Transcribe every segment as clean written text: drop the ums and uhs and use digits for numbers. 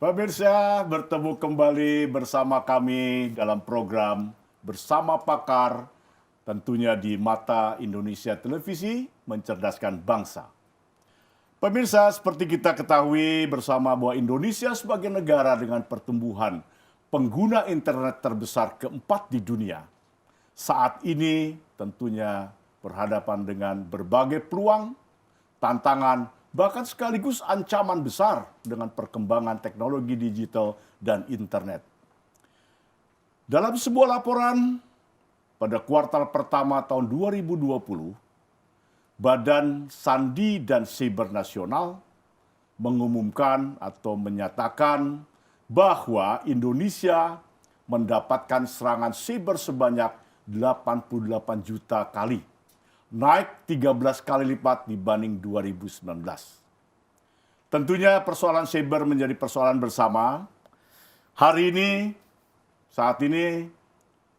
Pemirsa, bertemu kembali bersama kami dalam program Bersama Pakar, tentunya di Mata Indonesia Televisi, mencerdaskan bangsa. Pemirsa, seperti kita ketahui bersama bahwa Indonesia sebagai negara dengan pertumbuhan pengguna internet terbesar keempat di dunia, saat ini tentunya berhadapan dengan berbagai peluang, tantangan, bahkan sekaligus ancaman besar dengan perkembangan teknologi digital dan internet. Dalam sebuah laporan pada kuartal pertama tahun 2020, Badan Sandi dan Siber Nasional mengumumkan atau menyatakan bahwa Indonesia mendapatkan serangan siber sebanyak 88 juta kali, naik 13 kali lipat dibanding 2019. Tentunya persoalan siber menjadi persoalan bersama. Hari ini, saat ini,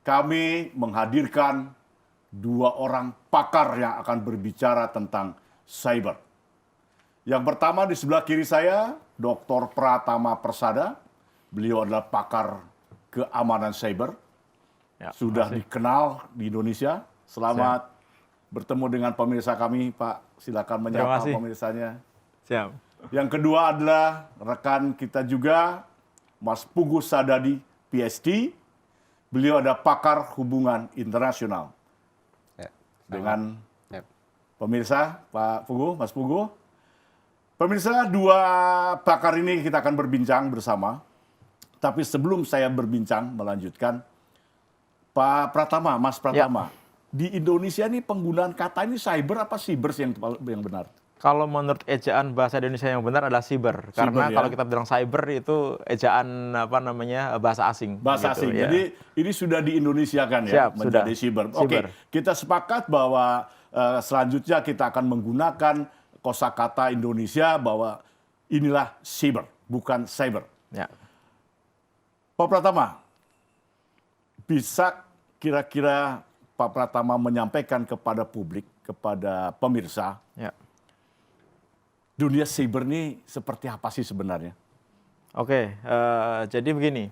kami menghadirkan dua orang pakar yang akan berbicara tentang cyber. Yang pertama di sebelah kiri saya, Dr. Pratama Persada. Beliau adalah pakar keamanan cyber. Ya, sudah dikenal di Indonesia. Selamat bertemu dengan pemirsa kami, Pak. Silakan menyapa pemirsanya. Siap. Yang kedua adalah rekan kita juga, Mas Pugu Sadadi, PhD. Beliau ada pakar hubungan internasional. Dengan pemirsa, Pak Pugu, Mas Pugu. Pemirsa, dua pakar ini kita akan berbincang bersama. Tapi sebelum saya berbincang, melanjutkan, Pak Pratama, Mas Pratama, di Indonesia ini penggunaan kata ini cyber apa siber yang benar? Kalau menurut ejaan bahasa Indonesia yang benar adalah siber. Karena kalau kita bilang cyber itu ejaan bahasa asing. Bahasa asing. Ya. Jadi ini sudah di Indonesia kan ya, Siap, menjadi sudah. siber. Oke, kita sepakat bahwa selanjutnya kita akan menggunakan kosakata Indonesia bahwa inilah siber, bukan cyber. Ya. Pak Pratama, bisa kira-kira Pak Pratama menyampaikan kepada publik, kepada pemirsa, dunia cyber ini seperti apa sih sebenarnya? Oke, jadi begini.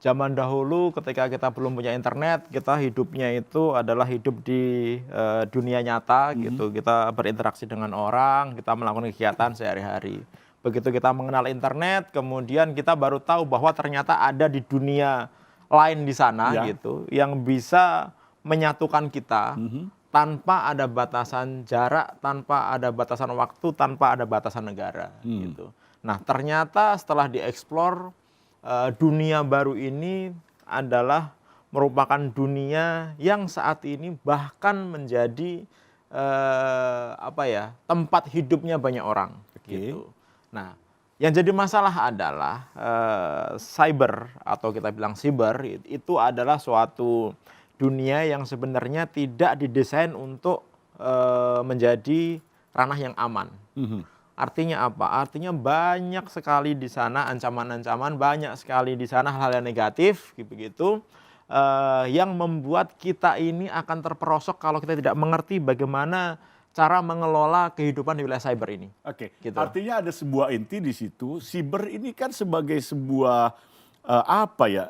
Zaman dahulu ketika kita belum punya internet, kita hidupnya itu adalah hidup di dunia nyata gitu. Kita berinteraksi dengan orang, kita melakukan kegiatan sehari-hari. Begitu kita mengenal internet, kemudian kita baru tahu bahwa ternyata ada di dunia lain di sana gitu yang bisa menyatukan kita tanpa ada batasan jarak, tanpa ada batasan waktu, tanpa ada batasan negara gitu. Nah, ternyata setelah dieksplor, dunia baru ini adalah merupakan dunia yang saat ini bahkan menjadi tempat hidupnya banyak orang gitu. Nah, yang jadi masalah adalah cyber atau kita bilang siber itu adalah suatu dunia yang sebenarnya tidak didesain untuk menjadi ranah yang aman. Artinya apa? Artinya banyak sekali di sana ancaman-ancaman, banyak sekali di sana hal-hal yang negatif, begitu, yang membuat kita ini akan terperosok kalau kita tidak mengerti bagaimana cara mengelola kehidupan di wilayah cyber ini. Oke, gitu. Artinya ada sebuah inti di situ. Siber ini kan sebagai sebuah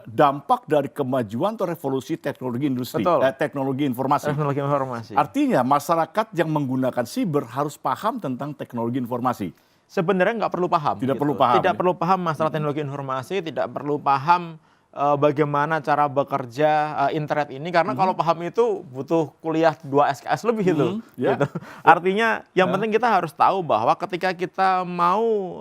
dampak dari kemajuan atau revolusi teknologi industri, teknologi informasi. Teknologi informasi. Artinya masyarakat yang menggunakan siber harus paham tentang teknologi informasi. Sebenarnya nggak perlu paham. Tidak perlu paham. Tidak perlu paham masalah teknologi informasi, tidak perlu paham bagaimana cara bekerja internet ini, karena kalau paham itu butuh kuliah 2 SKS lebih itu. Gitu. Artinya yang penting kita harus tahu bahwa ketika kita mau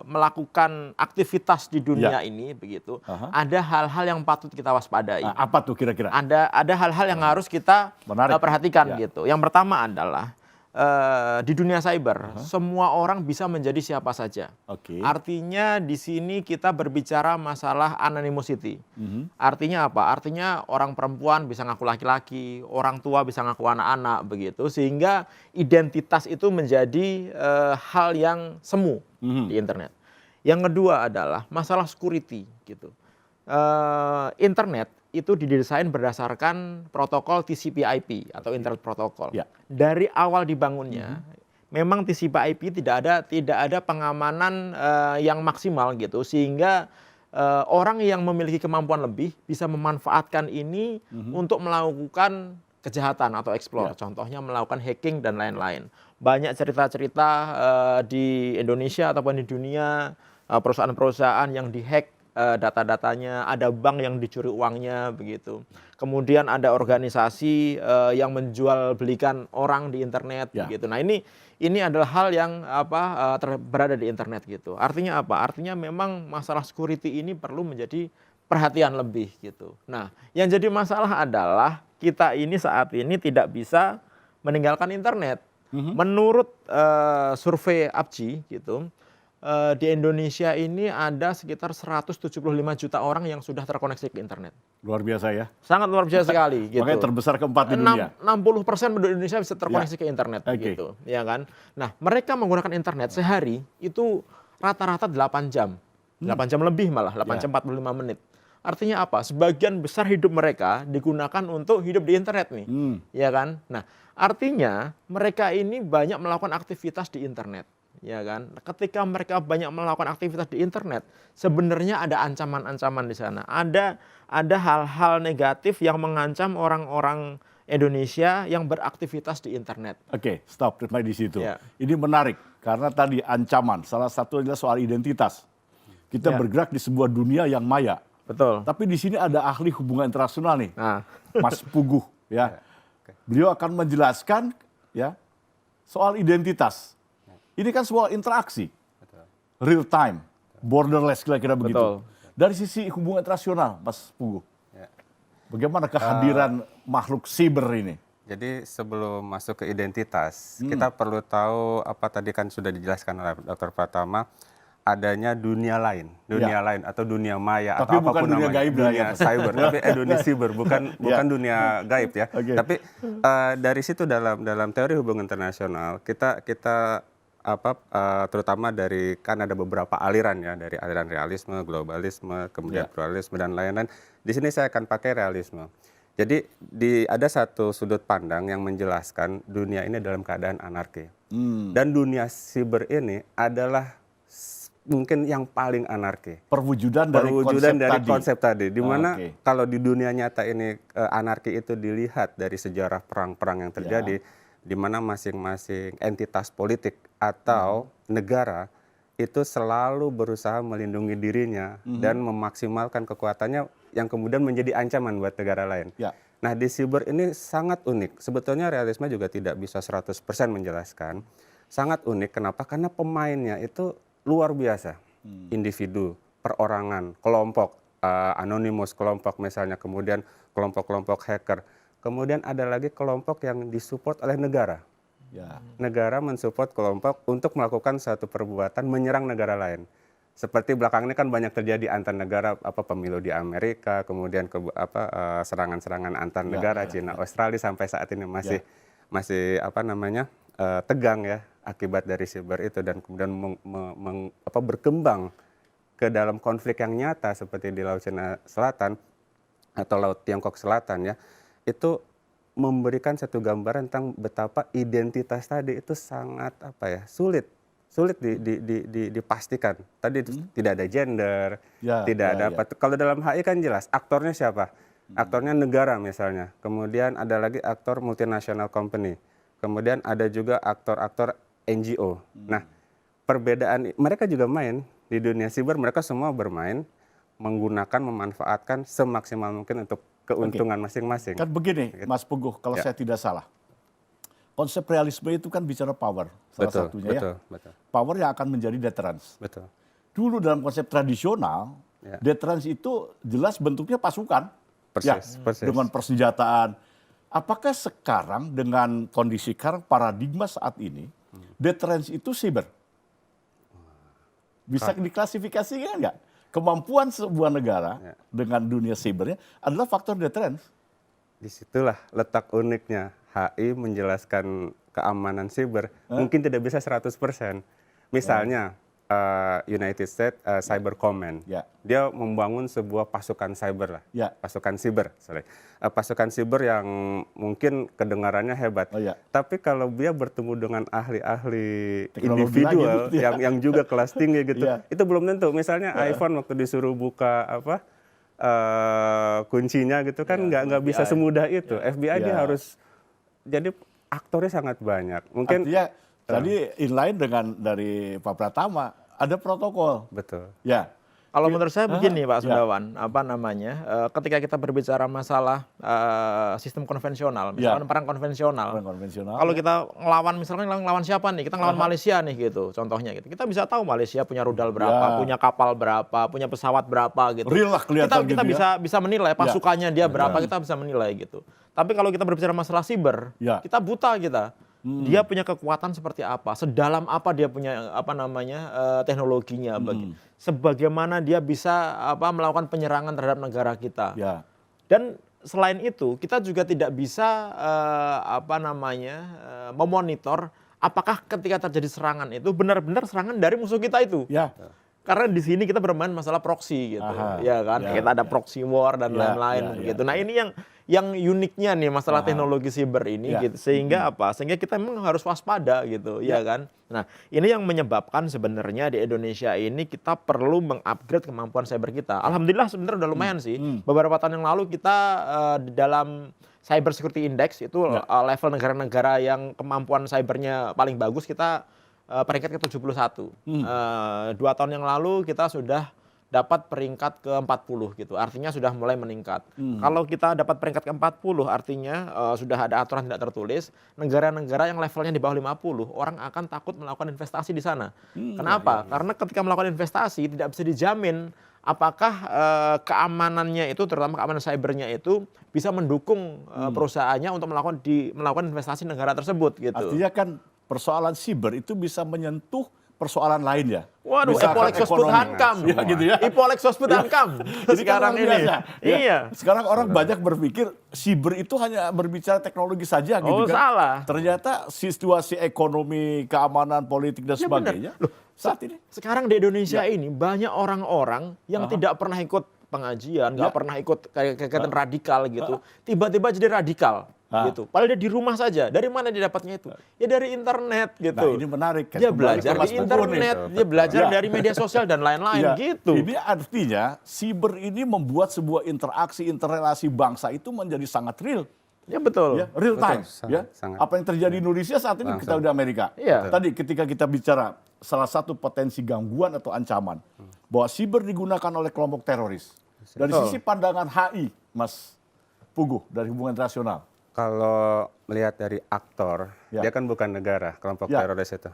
melakukan aktivitas di dunia ini begitu, ada hal-hal yang patut kita waspadai. Apa tuh kira-kira? Ada hal-hal yang harus kita perhatikan gitu. Yang pertama adalah di dunia cyber, semua orang bisa menjadi siapa saja. Artinya di sini kita berbicara masalah anonymity. Artinya apa? Artinya orang perempuan bisa ngaku laki-laki, orang tua bisa ngaku anak-anak, begitu. Sehingga identitas itu menjadi hal yang semu di internet. Yang kedua adalah masalah security, gitu. Internet itu didesain berdasarkan protokol TCP/IP atau Internet Protocol. Dari awal dibangunnya, memang TCP/IP tidak ada pengamanan yang maksimal gitu, sehingga orang yang memiliki kemampuan lebih bisa memanfaatkan ini untuk melakukan kejahatan atau explore. Contohnya melakukan hacking dan lain-lain. Banyak cerita-cerita di Indonesia ataupun di dunia, perusahaan-perusahaan yang dihack data-datanya, ada bank yang dicuri uangnya begitu. Kemudian ada organisasi yang menjual belikan orang di internet begitu. Nah, ini adalah hal yang berada di internet gitu. Artinya apa? Artinya memang masalah security ini perlu menjadi perhatian lebih gitu. Nah, yang jadi masalah adalah kita ini saat ini tidak bisa meninggalkan internet. Menurut survei APJI gitu, di Indonesia ini ada sekitar 175 juta orang yang sudah terkoneksi ke internet. Luar biasa ya. Sangat luar biasa sekali gitu. Makanya terbesar keempat di dunia. 60% penduduk Indonesia bisa terkoneksi ke internet gitu, ya kan. Nah, mereka menggunakan internet sehari itu rata-rata 8 jam. 8 jam lebih malah, 8 jam 45 menit. Artinya apa? Sebagian besar hidup mereka digunakan untuk hidup di internet nih. Ya kan? Nah, artinya mereka ini banyak melakukan aktivitas di internet. Ya kan, ketika mereka banyak melakukan aktivitas di internet, sebenarnya ada ancaman-ancaman di sana. Ada hal-hal negatif yang mengancam orang-orang Indonesia yang beraktivitas di internet. Oke, stop sampai di situ. Ya. Ini menarik karena tadi ancaman, salah satu adalah soal identitas. Kita bergerak di sebuah dunia yang maya. Betul. Tapi di sini ada ahli hubungan internasional nih, Nah, Mas Puguh, ya. Beliau akan menjelaskan ya soal identitas. Ini kan sebuah interaksi, real time, borderless kira-kira begitu. Dari sisi hubungan internasional, Mas Puguh, bagaimana kehadiran makhluk siber ini? Jadi sebelum masuk ke identitas, kita perlu tahu apa tadi kan sudah dijelaskan oleh Dr. Pratama, adanya dunia lain atau dunia maya tapi atau bukan apapun dunia namanya, gaib dunia ya. cyber, tapi dunia cyber bukan dunia gaib ya. Tapi dari situ dalam teori hubungan internasional kita terutama dari kan ada beberapa aliran ya, dari aliran realisme, globalisme, kemudian pluralisme dan lain-lain. Di sini saya akan pakai realisme. Jadi ada satu sudut pandang yang menjelaskan dunia ini dalam keadaan anarki. Dan dunia siber ini adalah mungkin yang paling anarki. Perwujudan dari konsep tadi. Di mana kalau di dunia nyata ini anarki itu dilihat dari sejarah perang-perang yang terjadi, di mana masing-masing entitas politik atau negara itu selalu berusaha melindungi dirinya dan memaksimalkan kekuatannya yang kemudian menjadi ancaman buat negara lain. Nah, di siber ini sangat unik. Sebetulnya realisme juga tidak bisa 100% menjelaskan. Sangat unik, kenapa? Karena pemainnya itu luar biasa. Individu, perorangan, kelompok, anonimus kelompok misalnya, kemudian kelompok-kelompok hacker. Kemudian ada lagi kelompok yang disupport oleh negara. Negara mensupport kelompok untuk melakukan suatu perbuatan menyerang negara lain. Seperti belakang ini kan banyak terjadi antar negara, pemilu di Amerika, kemudian serangan-serangan antar negara, Cina, Australia sampai saat ini masih tegang ya akibat dari siber itu, dan kemudian berkembang ke dalam konflik yang nyata seperti di Laut Cina Selatan atau Laut Tiongkok Selatan ya. Itu memberikan satu gambaran tentang betapa identitas tadi itu sangat sulit dipastikan. Tadi tidak ada gender, tidak ada apa. Kalau dalam HI kan jelas aktornya siapa? Aktornya negara misalnya. Kemudian ada lagi aktor multinational company. Kemudian ada juga aktor-aktor NGO. Nah, perbedaan mereka juga main di dunia siber, mereka semua bermain menggunakan, memanfaatkan semaksimal mungkin untuk keuntungan masing-masing. Kan begini, Mas Puguh, kalau saya tidak salah. Konsep realisme itu kan bicara power, salah satunya betul. Power yang akan menjadi deterrence. Betul. Dulu dalam konsep tradisional, deterrence itu jelas bentuknya pasukan. Persis. Dengan persenjataan. Apakah sekarang dengan kondisi sekarang, paradigma saat ini, deterrence itu siber? Bisa diklasifikasikan nggak? Kemampuan sebuah negara dengan dunia sibernya adalah faktor deterrence. Disitulah letak uniknya. HI menjelaskan keamanan siber mungkin tidak bisa 100%. Misalnya United States Cyber Command. Ya. Dia membangun sebuah pasukan cyber lah, Ya. pasukan siber, pasukan siber yang mungkin kedengarannya hebat. Oh, ya. Tapi kalau dia bertemu dengan ahli-ahli Teknologi individual lagi, gitu ya. yang juga kelas tinggi gitu, Ya. itu belum tentu. Misalnya iPhone waktu disuruh buka kuncinya gitu kan nggak bisa semudah itu. FBI dia Ya. harus, jadi aktornya sangat banyak. Mungkin Artinya tadi inline dengan dari Pak Pratama ada protokol. betul. Ya. Kalau menurut saya begini Pak ya. Sundawan, ketika kita berbicara masalah sistem konvensional, misalkan perang konvensional, Orang konvensional. kalau kita ngelawan misalkan ngelawan siapa nih, kita ngelawan Malaysia nih gitu, contohnya gitu, kita bisa tahu Malaysia punya rudal berapa, Ya. punya kapal berapa, punya pesawat berapa gitu. Real lah kelihatan kita gitu ya. bisa menilai pasukannya dia berapa, kita bisa menilai gitu. Tapi kalau kita berbicara masalah siber, Ya. kita buta kita. Dia punya kekuatan seperti apa, sedalam apa dia punya teknologinya, sebagaimana dia bisa melakukan penyerangan terhadap negara kita. Ya. Dan selain itu kita juga tidak bisa memonitor apakah ketika terjadi serangan itu benar-benar serangan dari musuh kita itu. Ya. Karena di sini kita bermain masalah proxy gitu, Aha. ya kan? Ya, Kita ada proxy war dan Ya, lain-lain ya, begitu. ya, Nah, ini yang uniknya nih masalah teknologi siber ini Ya. gitu. Sehingga Sehingga kita memang harus waspada gitu, ya kan? Nah, ini yang menyebabkan sebenarnya di Indonesia ini kita perlu mengupgrade kemampuan cyber kita. Alhamdulillah sebenarnya udah lumayan sih. Beberapa tahun yang lalu kita di dalam Cyber Security Index itu level negara-negara yang kemampuan cybernya paling bagus kita peringkat ke-71. 2 tahun yang lalu kita sudah dapat peringkat ke-40 gitu. Artinya sudah mulai meningkat. Kalau kita dapat peringkat ke-40 artinya sudah ada aturan tidak tertulis, negara-negara yang levelnya di bawah 50, orang akan takut melakukan investasi di sana. Kenapa? Karena ketika melakukan investasi tidak bisa dijamin apakah keamanannya itu, terutama keamanan cybernya itu bisa mendukung perusahaannya untuk melakukan investasi negara tersebut gitu. Artinya kan persoalan siber itu bisa menyentuh persoalan lain ya. Waduh, Misalkan Epolek Sosput ekonomi. Hankam. Ya, gitu ya. Epolek Sosput Hankam. Jadi Sekarang kan ini. luar biasa. Ya. Iya. Sekarang orang banyak berpikir siber itu hanya berbicara teknologi saja gitu Oh, kan. salah. Ternyata situasi ekonomi, keamanan, politik dan Ya, sebagainya saat ini. Sekarang di Indonesia ini banyak orang-orang yang tidak pernah ikut pengajian, nggak pernah ikut kegiatan radikal gitu. Tiba-tiba jadi radikal. Gitu. Padahal dia di rumah saja. Dari mana dia dapatnya itu? Ya dari internet gitu. Nah, ini menarik kan. Dia Kembali belajar ke Mas di Pupun internet, itu. dia belajar Ya. dari media sosial dan lain-lain Ya, gitu. Ini artinya siber ini membuat sebuah interaksi, interrelasi bangsa itu menjadi sangat real. Ya betul. Ya, real time. Sangat, sangat. Apa yang terjadi di Indonesia saat ini kita udah Amerika. Iya. Tadi ketika kita bicara salah satu potensi gangguan atau ancaman bahwa siber digunakan oleh kelompok teroris. Dari sisi pandangan HI, Mas Puguh dari Hubungan Internasional. Kalau melihat dari aktor, dia kan bukan negara, kelompok teroris itu.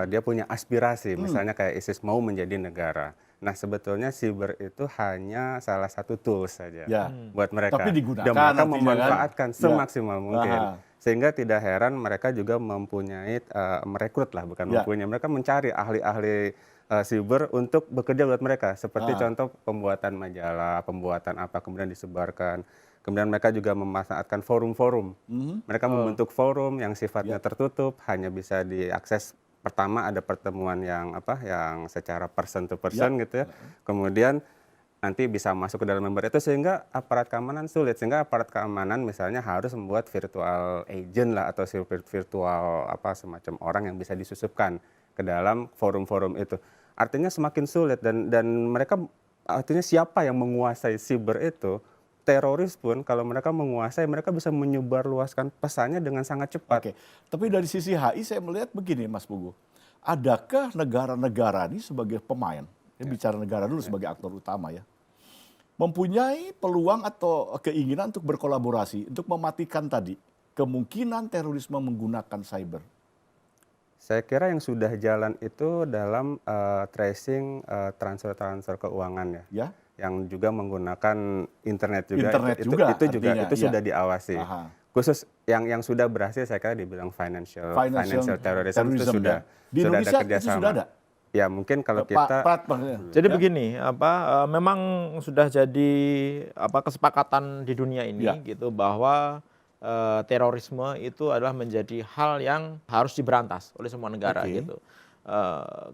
Dia punya aspirasi, misalnya kayak ISIS mau menjadi negara. Nah, sebetulnya siber itu hanya salah satu tools saja buat mereka. Tapi digunakan Dan mereka nantinya memanfaatkan kan? semaksimal mungkin. Aha. Sehingga tidak heran mereka juga mempunyai, merekrut lah, bukan mempunyai. Mereka mencari ahli-ahli siber untuk bekerja buat mereka. Seperti contoh pembuatan majalah, pembuatan apa, kemudian disebarkan. Kemudian mereka juga memanfaatkan forum-forum. Mereka membentuk forum yang sifatnya tertutup, hanya bisa diakses. Pertama ada pertemuan yang secara person to person gitu ya. Kemudian nanti bisa masuk ke dalam member itu, sehingga aparat keamanan sulit. Sehingga aparat keamanan misalnya harus membuat virtual agent lah, atau virtual semacam orang yang bisa disusupkan ke dalam forum-forum itu. Artinya semakin sulit dan mereka, artinya siapa yang menguasai siber itu, teroris pun kalau mereka menguasai, mereka bisa menyebarluaskan pesannya dengan sangat cepat. Oke. Tapi dari sisi HI saya melihat begini Mas Puguh. Adakah negara-negara ini sebagai pemain, bicara negara dulu sebagai aktor utama ya, mempunyai peluang atau keinginan untuk berkolaborasi untuk mematikan tadi kemungkinan terorisme menggunakan cyber? Saya kira yang sudah jalan itu dalam tracing transfer keuangan ya. Yang juga menggunakan internet juga. Itu sudah diawasi. Aha. Khusus yang sudah berhasil saya kira dibilang financial terrorism itu sudah di Indonesia ada kerjasama. Itu sudah ada. Ya mungkin kalau kita jadi begini, memang sudah jadi kesepakatan di dunia ini gitu bahwa terorisme itu adalah menjadi hal yang harus diberantas oleh semua negara gitu.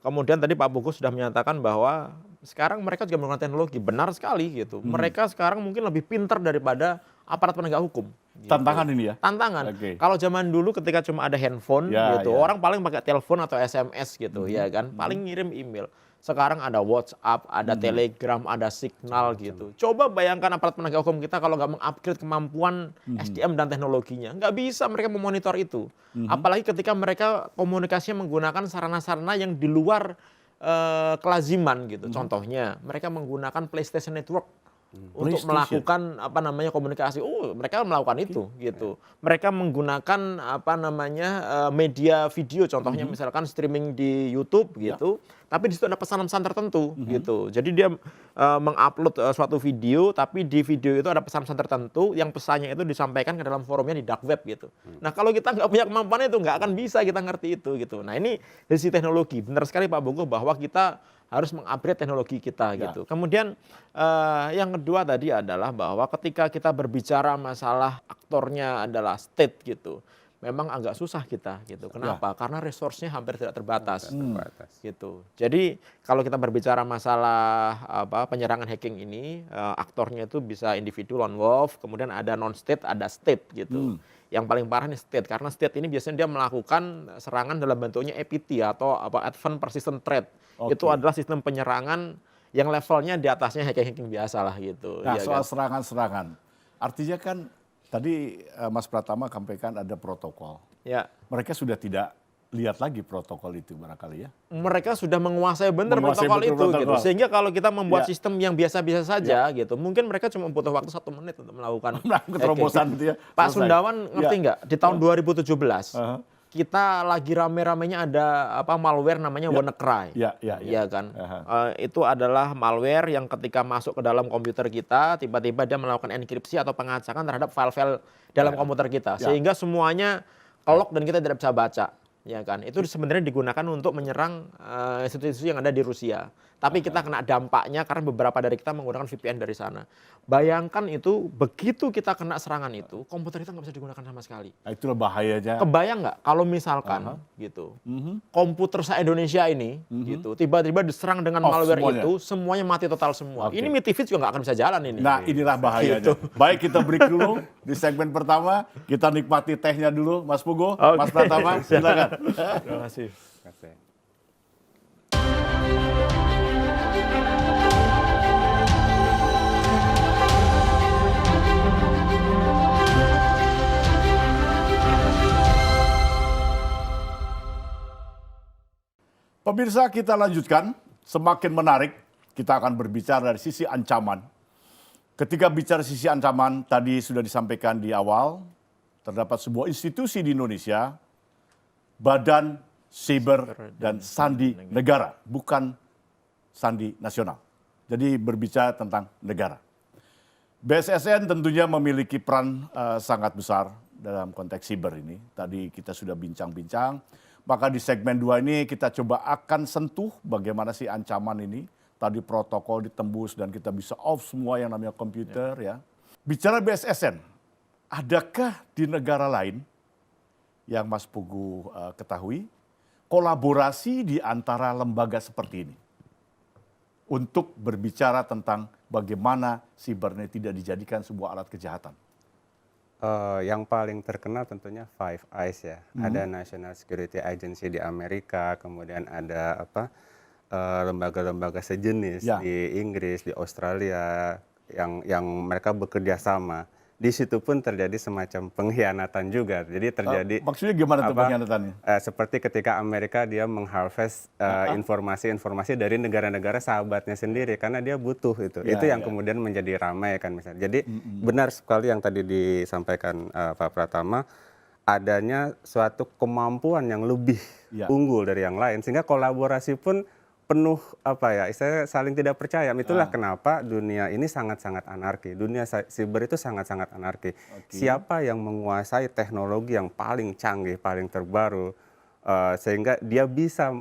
Kemudian tadi Pak Pugu sudah menyatakan bahwa sekarang mereka juga menggunakan teknologi, benar sekali gitu. Mereka sekarang mungkin lebih pintar daripada aparat penegak hukum. Gitu. Tantangan ini ya? Tantangan. Oke. Kalau zaman dulu ketika cuma ada handphone gitu, orang paling pakai telepon atau SMS gitu, ya kan, paling ngirim email. Sekarang ada WhatsApp, ada Telegram, ada Signal gitu. Coba bayangkan aparat penegak hukum kita kalau nggak mengupgrade kemampuan SDM dan teknologinya, nggak bisa mereka memonitor itu. Apalagi ketika mereka komunikasinya menggunakan sarana-sarana yang di luar kelaziman gitu. Contohnya, mereka menggunakan PlayStation Network untuk melakukan komunikasi. Mereka melakukan itu gitu. Mereka menggunakan media video, contohnya misalkan streaming di YouTube gitu. Tapi di situ ada pesan-pesan tertentu gitu. Jadi dia mengupload suatu video, tapi di video itu ada pesan-pesan tertentu yang pesannya itu disampaikan ke dalam forumnya di dark web gitu. Nah, kalau kita nggak punya kemampuan itu, nggak akan bisa kita ngerti itu gitu. Nah, ini dari sisi teknologi. Benar sekali Pak Bungku bahwa kita harus mengupgrade teknologi kita gitu. Kemudian yang kedua tadi adalah bahwa ketika kita berbicara masalah aktornya adalah state gitu, memang agak susah kita gitu. Kenapa? Karena resource-nya hampir tidak terbatas. Gitu. Jadi kalau kita berbicara masalah penyerangan hacking ini, aktornya itu bisa individu lone wolf, kemudian ada non state, ada state gitu. Yang paling parah nih state, karena state ini biasanya dia melakukan serangan dalam bentuknya APT atau Advanced Persistent Threat. Itu adalah sistem penyerangan yang levelnya di atasnya hacking biasa lah gitu. Nah, ya soal kan? serangan-serangan, artinya kan tadi Mas Pratama sampaikan ada protokol. Ya. Mereka sudah tidak lihat lagi protokol itu barangkali ya. Mereka sudah menguasai benar Menguasai protokol betul itu protokol. gitu. Sehingga kalau kita membuat Ya. sistem yang biasa-biasa saja gitu, mungkin mereka cuma butuh waktu 1 menit untuk melakukan Keterobosan itu ya. Pak selesai. Sundawan ngerti Ya. nggak? Di tahun 2017 kita lagi rame-ramenya ada malware namanya WannaCry. Iya kan? Itu adalah malware yang ketika masuk ke dalam komputer kita, tiba-tiba dia melakukan enkripsi atau pengacakan terhadap file-file dalam komputer kita, sehingga semuanya kelok dan kita tidak bisa baca. Ya kan? Itu sebenarnya digunakan untuk menyerang institusi yang ada di Rusia. Tapi kita kena dampaknya karena beberapa dari kita menggunakan VPN dari sana. Bayangkan itu, begitu kita kena serangan itu, komputer kita nggak bisa digunakan sama sekali. Nah, itulah bahayanya. Kebayang nggak kalau misalkan gitu, komputer se-Indonesia ini gitu, tiba-tiba diserang dengan malware semuanya. itu, semuanya mati total semua. Ini MITV juga nggak akan bisa jalan ini. Nah, inilah bahayanya. Gitu. Baik, kita break dulu di segmen pertama. Kita nikmati tehnya dulu, Mas Pugu, Mas Pratama, silakan. Terima kasih. Pemirsa, kita lanjutkan. Semakin menarik, kita akan berbicara dari sisi ancaman. Ketika bicara sisi ancaman, tadi sudah disampaikan di awal, terdapat sebuah institusi di Indonesia, Badan Siber dan Sandi Negara, bukan Sandi Nasional. Jadi berbicara tentang negara. BSSN tentunya memiliki peran sangat besar dalam konteks siber ini. Tadi kita sudah bincang-bincang. Maka di segmen 2 ini kita coba akan sentuh bagaimana sih ancaman ini. Tadi protokol ditembus dan kita bisa off semua yang namanya komputer ya. Bicara BSSN, adakah di negara lain yang Mas Pugu ketahui kolaborasi di antara lembaga seperti ini untuk berbicara tentang bagaimana siber ini tidak dijadikan sebuah alat kejahatan? Yang paling terkenal tentunya Five Eyes ya. Ada National Security Agency di Amerika, kemudian ada lembaga-lembaga sejenis di Inggris, di Australia yang mereka bekerja sama. Di situ pun terjadi semacam pengkhianatan juga. Jadi terjadi maksudnya gimana tuh pengkhianatannya? Seperti ketika Amerika dia mengharvest informasi-informasi dari negara-negara sahabatnya sendiri karena dia butuh itu. Itu yang kemudian menjadi ramai kan misalnya. Jadi benar sekali yang tadi disampaikan Pak Pratama, adanya suatu kemampuan yang lebih unggul dari yang lain sehingga kolaborasi pun penuh istilahnya saling tidak percaya. Itulah kenapa dunia ini sangat-sangat anarki. Dunia siber itu sangat-sangat anarki. Siapa yang menguasai teknologi yang paling canggih, paling terbaru, sehingga dia bisa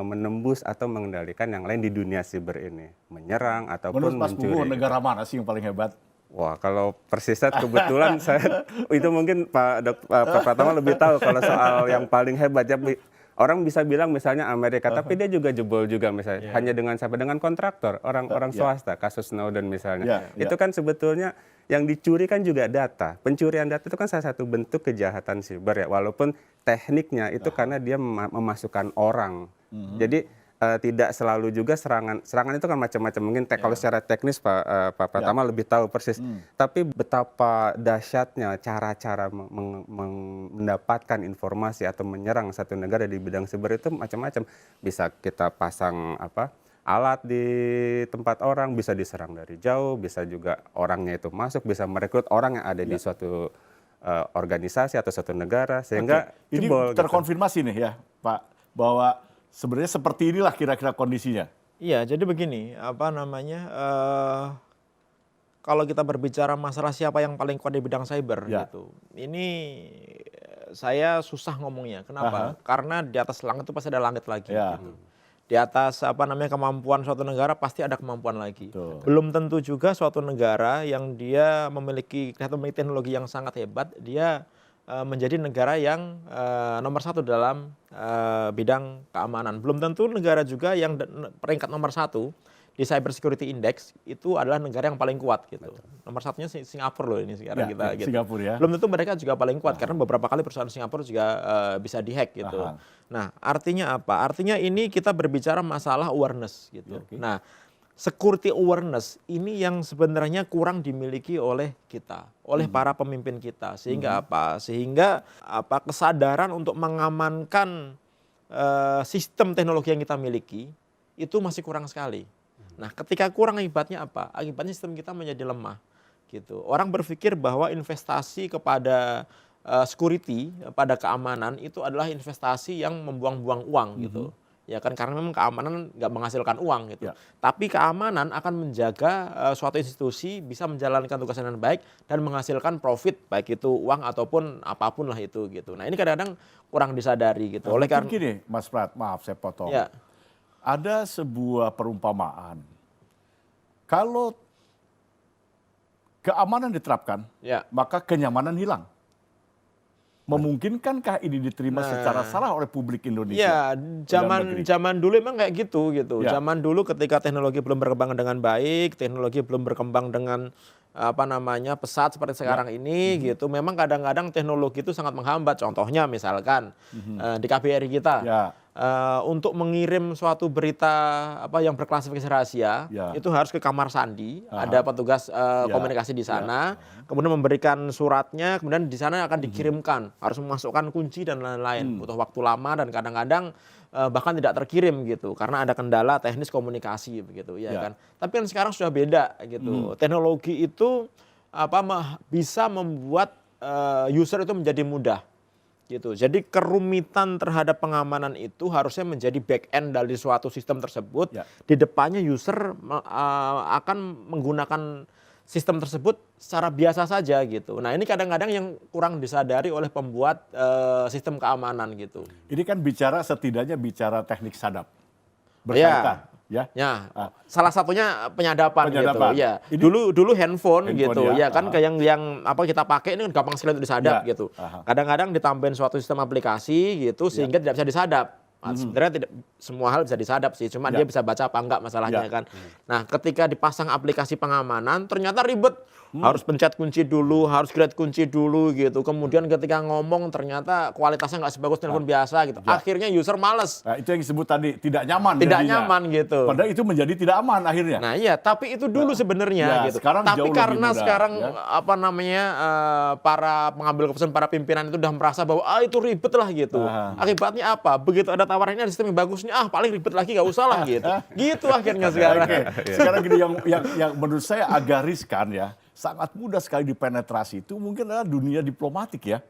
menembus atau mengendalikan yang lain di dunia siber ini, menyerang ataupun menurut Mas Pugu, mencuri. negara mana sih yang paling hebat? Wah, kalau Persisat kebetulan saya itu mungkin Pak Pratama lebih tahu kalau soal yang paling hebat ya. Orang bisa bilang misalnya Amerika, tapi dia juga jebol juga misalnya hanya dengan kontraktor, orang swasta, kasus Snowden misalnya. Itu kan sebetulnya yang dicuri kan juga data. Pencurian data itu kan salah satu bentuk kejahatan siber ya, walaupun tekniknya itu karena dia memasukkan orang. Jadi tidak selalu juga serangan itu kan macam-macam. Mungkin kalau secara teknis Pak Pratama lebih tahu persis. Tapi betapa dahsyatnya cara-cara mendapatkan informasi atau menyerang satu negara di bidang siber itu macam-macam. Bisa kita pasang alat di tempat orang, bisa diserang dari jauh, bisa juga orangnya itu masuk, bisa merekrut orang yang ada di suatu organisasi atau suatu negara sehingga ini terkonfirmasi nih ya Pak bahwa sebenarnya seperti inilah kira-kira kondisinya. Iya, jadi begini, kalau kita berbicara masalah siapa yang paling kuat di bidang cyber gitu, ini saya susah ngomongnya. Kenapa? Karena di atas langit itu pasti ada langit lagi. Gitu. Di atas kemampuan suatu negara pasti ada kemampuan lagi. Belum tentu juga suatu negara yang dia memiliki teknologi yang sangat hebat, dia menjadi negara yang nomor 1 dalam bidang keamanan. Belum tentu negara juga yang peringkat nomor 1 di Cyber Security Index itu adalah negara yang paling kuat gitu. Nomor 1-nya Singapura loh ini sekarang kita gitu. Singapura ya. Belum tentu mereka juga paling kuat karena beberapa kali perusahaan Singapura juga bisa dihack gitu. Nah, artinya apa? Artinya ini kita berbicara masalah awareness gitu. Nah, security awareness ini yang sebenarnya kurang dimiliki oleh kita, oleh para pemimpin kita. Sehingga apa? Sehingga kesadaran untuk mengamankan sistem teknologi yang kita miliki itu masih kurang sekali. Nah, ketika kurang akibatnya apa? Akibatnya sistem kita menjadi lemah. Gitu. Orang berpikir bahwa investasi kepada security, pada keamanan itu adalah investasi yang membuang-buang uang gitu. Ya kan karena memang keamanan nggak menghasilkan uang gitu. Tapi keamanan akan menjaga suatu institusi bisa menjalankan tugasnya dengan baik dan menghasilkan profit baik itu uang ataupun apapun lah itu gitu. Nah, ini kadang-kadang kurang disadari gitu. Oleh karena gini, Mas Prat, maaf saya potong. Ya. Ada sebuah perumpamaan. Kalau keamanan diterapkan, maka kenyamanan hilang. Memungkinkankah ini diterima secara salah oleh publik Indonesia? Ya, zaman dulu emang kayak gitu. Zaman dulu ketika teknologi belum berkembang dengan baik, teknologi belum berkembang dengan pesat seperti sekarang ini gitu. Memang kadang-kadang teknologi itu sangat menghambat. Contohnya misalkan di KBRI kita untuk mengirim suatu berita yang berklasifikasi rahasia itu harus ke kamar sandi, ada petugas komunikasi di sana, kemudian memberikan suratnya, kemudian di sana akan dikirimkan, harus memasukkan kunci dan lain-lain, butuh waktu lama dan kadang-kadang bahkan tidak terkirim gitu karena ada kendala teknis komunikasi begitu kan. Tapi kan sekarang sudah beda gitu. Teknologi itu bisa membuat user itu menjadi mudah. Gitu. Jadi kerumitan terhadap pengamanan itu harusnya menjadi back end dari suatu sistem tersebut. Di depannya user akan menggunakan sistem tersebut secara biasa saja gitu. Nah, ini kadang-kadang yang kurang disadari oleh pembuat sistem keamanan gitu. Ini kan setidaknya bicara teknik sadap. Berkaitan. Salah satunya penyadapan. Gitu. Ya. Dulu handphone gitu kan kayak yang kita pakai ini kan gampang sekali untuk disadap gitu. Kadang-kadang ditambahin suatu sistem aplikasi gitu sehingga tidak bisa disadap. Sebenarnya tidak semua hal bisa disadap sih, cuma dia bisa baca apa enggak masalahnya kan. Nah, ketika dipasang aplikasi pengamanan ternyata ribet. Harus pencet kunci dulu, harus create kunci dulu gitu. Kemudian ketika ngomong ternyata kualitasnya nggak sebagus telepon biasa gitu. Akhirnya user males. Nah, itu yang disebut tadi tidak nyaman. Tidak nyaman gitu. Padahal itu menjadi tidak aman akhirnya. Nah iya, tapi itu dulu sebenarnya gitu. Tapi karena sekarang para pengambil keputusan, para pimpinan itu udah merasa bahwa itu ribet lah gitu. Akibatnya apa? Begitu ada tawarannya ada sistem yang bagus nih, paling ribet lagi nggak usah lah gitu. Gitu akhirnya sekarang. Sekarang gini yang menurut saya agak riskan ya. Sangat mudah sekali dipenetrasi itu mungkin adalah dunia diplomatik ya.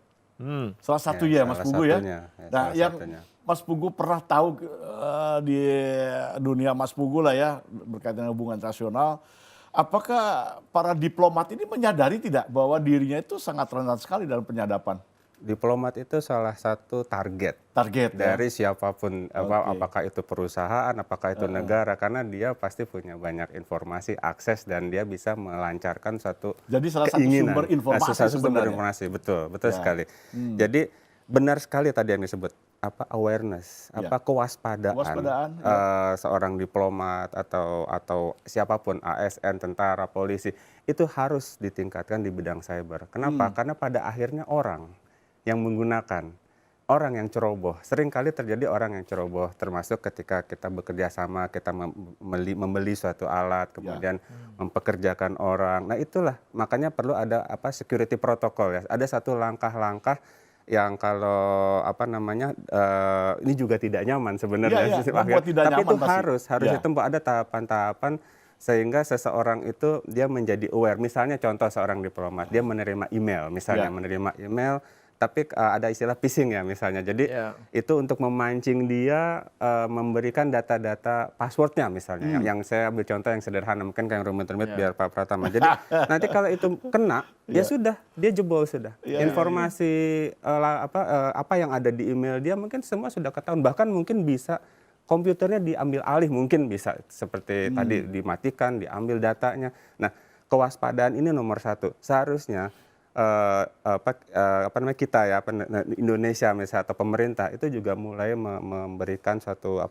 Salah satunya Mas Pugu ya. Nah, yang Mas Pugu pernah tahu di dunia Mas Pugu lah ya berkaitan dengan hubungan internasional. Apakah para diplomat ini menyadari tidak bahwa dirinya itu sangat rentan sekali dalam penyadapan? Diplomat itu salah satu target dari siapapun, apakah itu perusahaan, apakah itu negara, karena dia pasti punya banyak informasi, akses, dan dia bisa melancarkan suatu jadi salah keinginan. Satu sumber informasi sumber informasi, betul sekali. Jadi benar sekali tadi yang disebut, awareness, kewaspadaan, Kewaspadaan, seorang diplomat atau siapapun, ASN, tentara, polisi, itu harus ditingkatkan di bidang cyber. Kenapa? Karena pada akhirnya orang yang menggunakan, orang yang ceroboh, seringkali terjadi orang yang ceroboh, termasuk ketika kita bekerja sama, kita membeli suatu alat, kemudian mempekerjakan orang. Nah itulah, makanya perlu ada security protocol ya. Ada satu langkah-langkah yang kalau ini juga tidak nyaman sebenarnya, tapi itu harus ditempuh, ada tahapan-tahapan sehingga seseorang itu dia menjadi aware. Misalnya contoh seorang diplomat, dia menerima email, tapi ada istilah phishing ya misalnya. Jadi itu untuk memancing dia memberikan data-data passwordnya misalnya. Yang saya ambil contoh yang sederhana, mungkin yang rumit-rumit biar Pak Pratama. Jadi nanti kalau itu kena, ya sudah, dia jebol sudah. Informasi apa yang ada di email dia mungkin semua sudah ketahuan. Bahkan mungkin bisa komputernya diambil alih, mungkin bisa seperti tadi dimatikan, diambil datanya. Nah, kewaspadaan ini nomor satu. Seharusnya kita ya, Indonesia misalnya atau pemerintah itu juga mulai memberikan suatu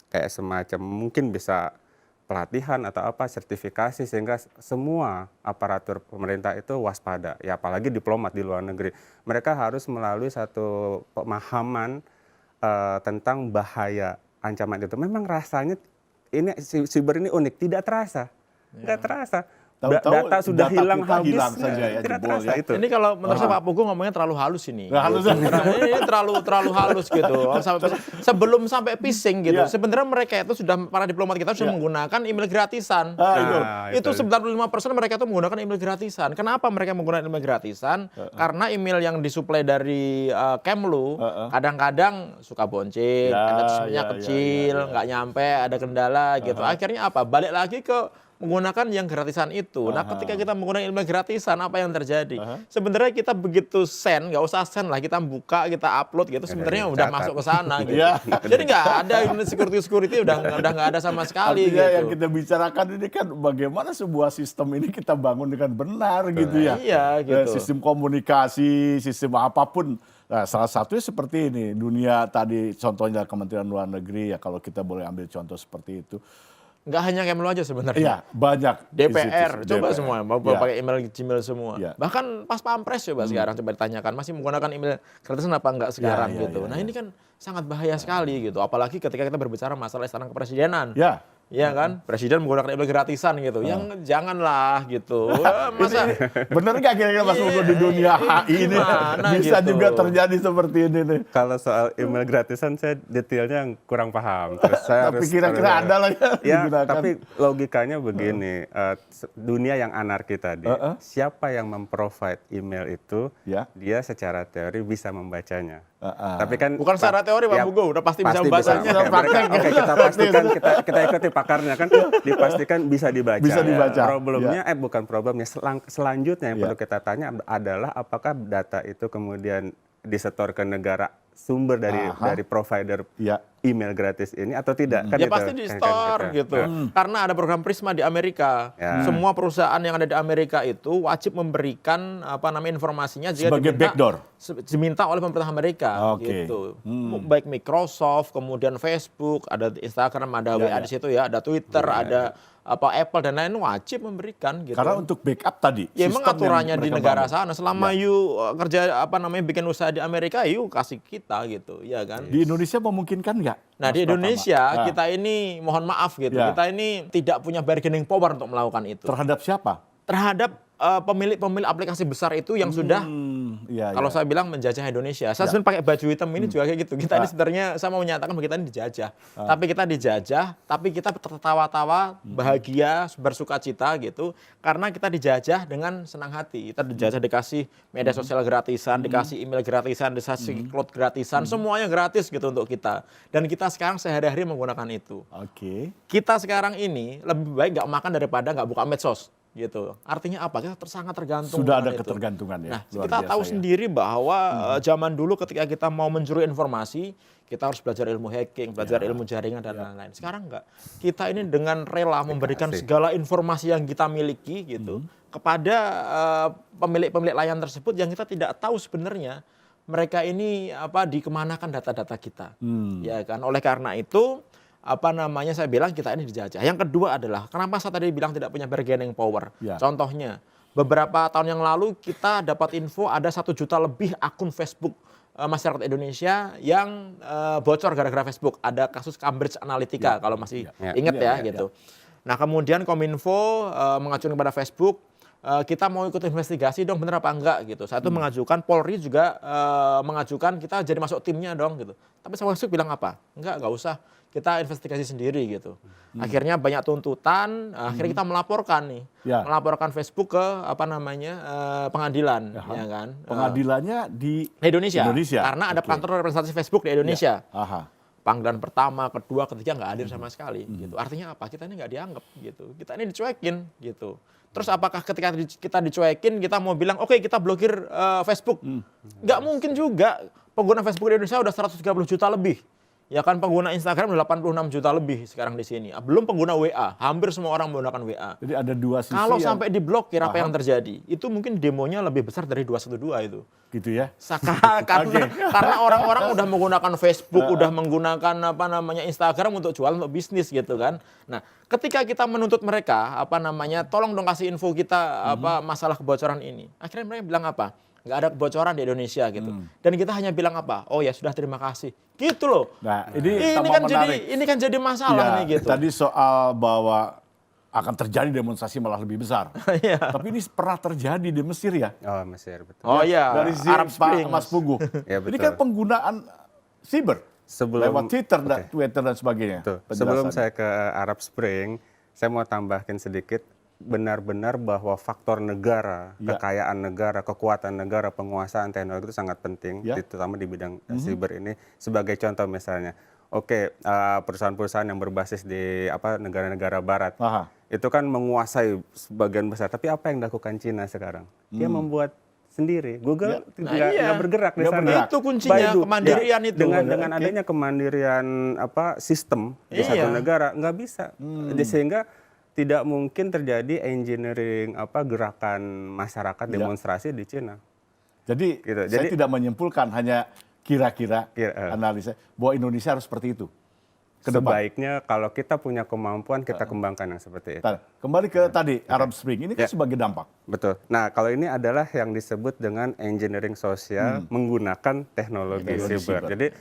kayak semacam mungkin bisa pelatihan atau sertifikasi sehingga semua aparatur pemerintah itu waspada ya, apalagi diplomat di luar negeri. Mereka harus melalui satu pemahaman tentang bahaya ancaman itu. Memang rasanya ini siber ini unik, tidak terasa. Nggak terasa. Data sudah hilang habis, saja ya, tidak terasa itu. Ini kalau menurut saya Pak Pugu ngomongnya terlalu halus ini. Halus. Ini terlalu halus gitu. Sebelum sampai phishing gitu. Sebenarnya mereka itu para diplomat kita sudah menggunakan email gratisan. Itu 95% mereka itu menggunakan email gratisan. Kenapa mereka menggunakan email gratisan? Karena email yang disuplai dari Kemlu kadang-kadang suka bonceng, attachment-nya kecil, nggak nyampe, ada kendala gitu. Akhirnya apa? Balik lagi ke menggunakan yang gratisan itu. Nah, ketika kita menggunakan email gratisan, apa yang terjadi? Sebenarnya kita begitu send, nggak usah send lah, kita buka, kita upload gitu, sebenarnya udah masuk ke sana gitu. Jadi nggak ada security udah nggak ada sama sekali. Artinya gitu. Yang kita bicarakan ini kan bagaimana sebuah sistem ini kita bangun dengan benar gitu ya. Iya, gitu. Sistem komunikasi, sistem apapun. Nah, salah satunya seperti ini. Dunia tadi contohnya Kementerian Luar Negeri ya, kalau kita boleh ambil contoh seperti itu. Nggak hanya Kemlu aja sebenarnya. Iya, banyak. DPR, coba DPR. semua, mau pakai email Gmail semua. Ya. Bahkan pas Pampres coba sekarang coba ditanyakan, masih menggunakan email gratisan apa enggak sekarang gitu. Nah ini kan sangat bahaya sekali gitu. Apalagi ketika kita berbicara masalah istana kepresidenan. Ya. Iya kan, presiden menggunakan email gratisan gitu. Yang janganlah gitu. Masa Bener nggak kira-kira Mas Pugu di dunia HI ini bisa gitu. juga terjadi seperti ini nih? Kalau soal email gratisan saya detailnya yang kurang paham. Terus saya Tapi kira-kira ada lah ya, digunakan. tapi logikanya begini, dunia yang anarki tadi, siapa yang memprovide email itu, dia secara teori bisa membacanya. Tapi kan bukan secara teori Pak Pugu, udah pasti bisa membacanya. Oke, kita pastikan, kita ikuti pakarnya kan, dipastikan bisa dibaca. Bisa dibaca. Problemnya, bukan problemnya, selanjutnya yang perlu kita tanya adalah apakah data itu kemudian disetor ke negara sumber dari provider email gratis ini atau tidak? Kan Ya itu, pasti di store gitu. Karena ada program Prisma di Amerika. Semua perusahaan yang ada di Amerika itu wajib memberikan informasinya jika sebagai backdoor. Diminta oleh pemerintah Amerika gitu. Baik Microsoft, kemudian Facebook, ada Instagram, ada WA di situ ya, ada Twitter, ada Apple dan lain wajib memberikan gitu. Karena untuk backup tadi. Ya emang aturannya di negara sana. Selama you kerja bikin usaha di Amerika, you kasih kita gitu, ya kan? Di Indonesia memungkinkan nggak? Nah di Indonesia kita ini mohon maaf gitu, kita ini tidak punya bargaining power untuk melakukan itu. Terhadap siapa? Terhadap pemilik aplikasi besar itu yang sudah kalau saya bilang menjajah Indonesia. Saya sebenarnya pakai baju hitam ini juga kayak gitu. Kita ini sebenarnya saya mau menyatakan bahwa kita ini dijajah. Tapi kita dijajah, tapi kita tertawa-tawa, bahagia, bersuka cita gitu. Karena kita dijajah dengan senang hati. Kita dijajah dikasih media sosial gratisan, dikasih email gratisan, dikasih cloud gratisan, semuanya gratis gitu untuk kita. Dan kita sekarang sehari-hari menggunakan itu. Kita sekarang ini lebih baik nggak makan daripada nggak buka medsos. Gitu. Artinya apa? Kita sangat tergantung. Sudah ada ketergantungan ya. Nah, kita tahu sendiri bahwa zaman dulu ketika kita mau mencuri informasi, kita harus belajar ilmu hacking, belajar ilmu jaringan dan lain-lain. Sekarang enggak. Kita ini dengan rela memberikan segala informasi yang kita miliki gitu kepada pemilik-pemilik layanan tersebut yang kita tidak tahu sebenarnya mereka ini dikemanakan data-data kita. Ya kan, oleh karena itu saya bilang kita ini dijajah. Yang kedua adalah kenapa saya tadi bilang tidak punya bargaining power. Ya. Contohnya, beberapa tahun yang lalu kita dapat info ada 1 juta lebih akun Facebook masyarakat Indonesia yang bocor gara-gara Facebook. Ada kasus Cambridge Analytica kalau masih ingat gitu. Nah, kemudian Kominfo mengajukan kepada Facebook, kita mau ikut investigasi dong, bener apa enggak gitu. Saya itu mengajukan, Polri juga mengajukan kita jadi masuk timnya dong gitu. Tapi sama Facebook bilang apa? Enggak usah, kita investigasi sendiri gitu. Akhirnya banyak tuntutan, akhirnya kita melaporkan nih. Melaporkan Facebook ke pengadilan, ya kan. Pengadilannya di Indonesia. Karena ada kantor representasi Facebook di Indonesia. Panggilan pertama, kedua, ketiga nggak hadir sama sekali gitu. Artinya apa? Kita ini nggak dianggap gitu. Kita ini dicuekin gitu. Terus apakah ketika kita dicuekin kita mau bilang oke, kita blokir Facebook? Nggak mungkin juga. Pengguna Facebook di Indonesia udah 130 juta lebih. Ya kan, pengguna Instagram udah 86 juta lebih sekarang di sini. Belum pengguna WA, hampir semua orang menggunakan WA. Jadi ada dua sisi. Kalau sampai diblokir apa yang terjadi? Itu mungkin demonya lebih besar dari 212 itu. Gitu ya. Karena orang-orang udah menggunakan Facebook, udah menggunakan Instagram untuk jualan, untuk bisnis gitu kan. Nah, ketika kita menuntut mereka tolong dong kasih info kita masalah kebocoran ini. Akhirnya mereka bilang apa? Nggak ada kebocoran di Indonesia gitu. Dan kita hanya bilang apa? Oh ya sudah, terima kasih. Gitu loh. Nah, ini kan jadi masalah nih gitu. Tadi soal bahwa akan terjadi demonstrasi malah lebih besar. Tapi ini pernah terjadi di Mesir ya? Oh, Mesir, betul. Oh iya, dari Arab Spring. Mas Pugu. Ya, ini kan penggunaan siber. Lewat Twitter dan sebagainya. Sebelum saya ke Arab Spring, saya mau tambahkan sedikit. Benar-benar bahwa faktor negara, kekayaan negara, kekuatan negara, penguasaan teknologi itu sangat penting, terutama di bidang siber ini. Sebagai contoh misalnya, perusahaan-perusahaan yang berbasis di negara-negara barat, itu kan menguasai sebagian besar. Tapi apa yang dilakukan Cina sekarang? Dia membuat sendiri. Google nggak bergerak di sana. Itu kuncinya, kemandirian itu. Dengan adanya kemandirian sistem di satu negara, nggak bisa. Sehingga tidak mungkin terjadi engineering gerakan masyarakat demonstrasi di Cina. Jadi, saya tidak menyimpulkan, hanya kira-kira analisa bahwa Indonesia harus seperti itu. Sebaiknya kalau kita punya kemampuan kita kembangkan yang seperti itu. Kembali ke tadi Arab Spring, ini kan sebagai dampak. Betul. Nah, kalau ini adalah yang disebut dengan engineering sosial menggunakan teknologi siber. Jadi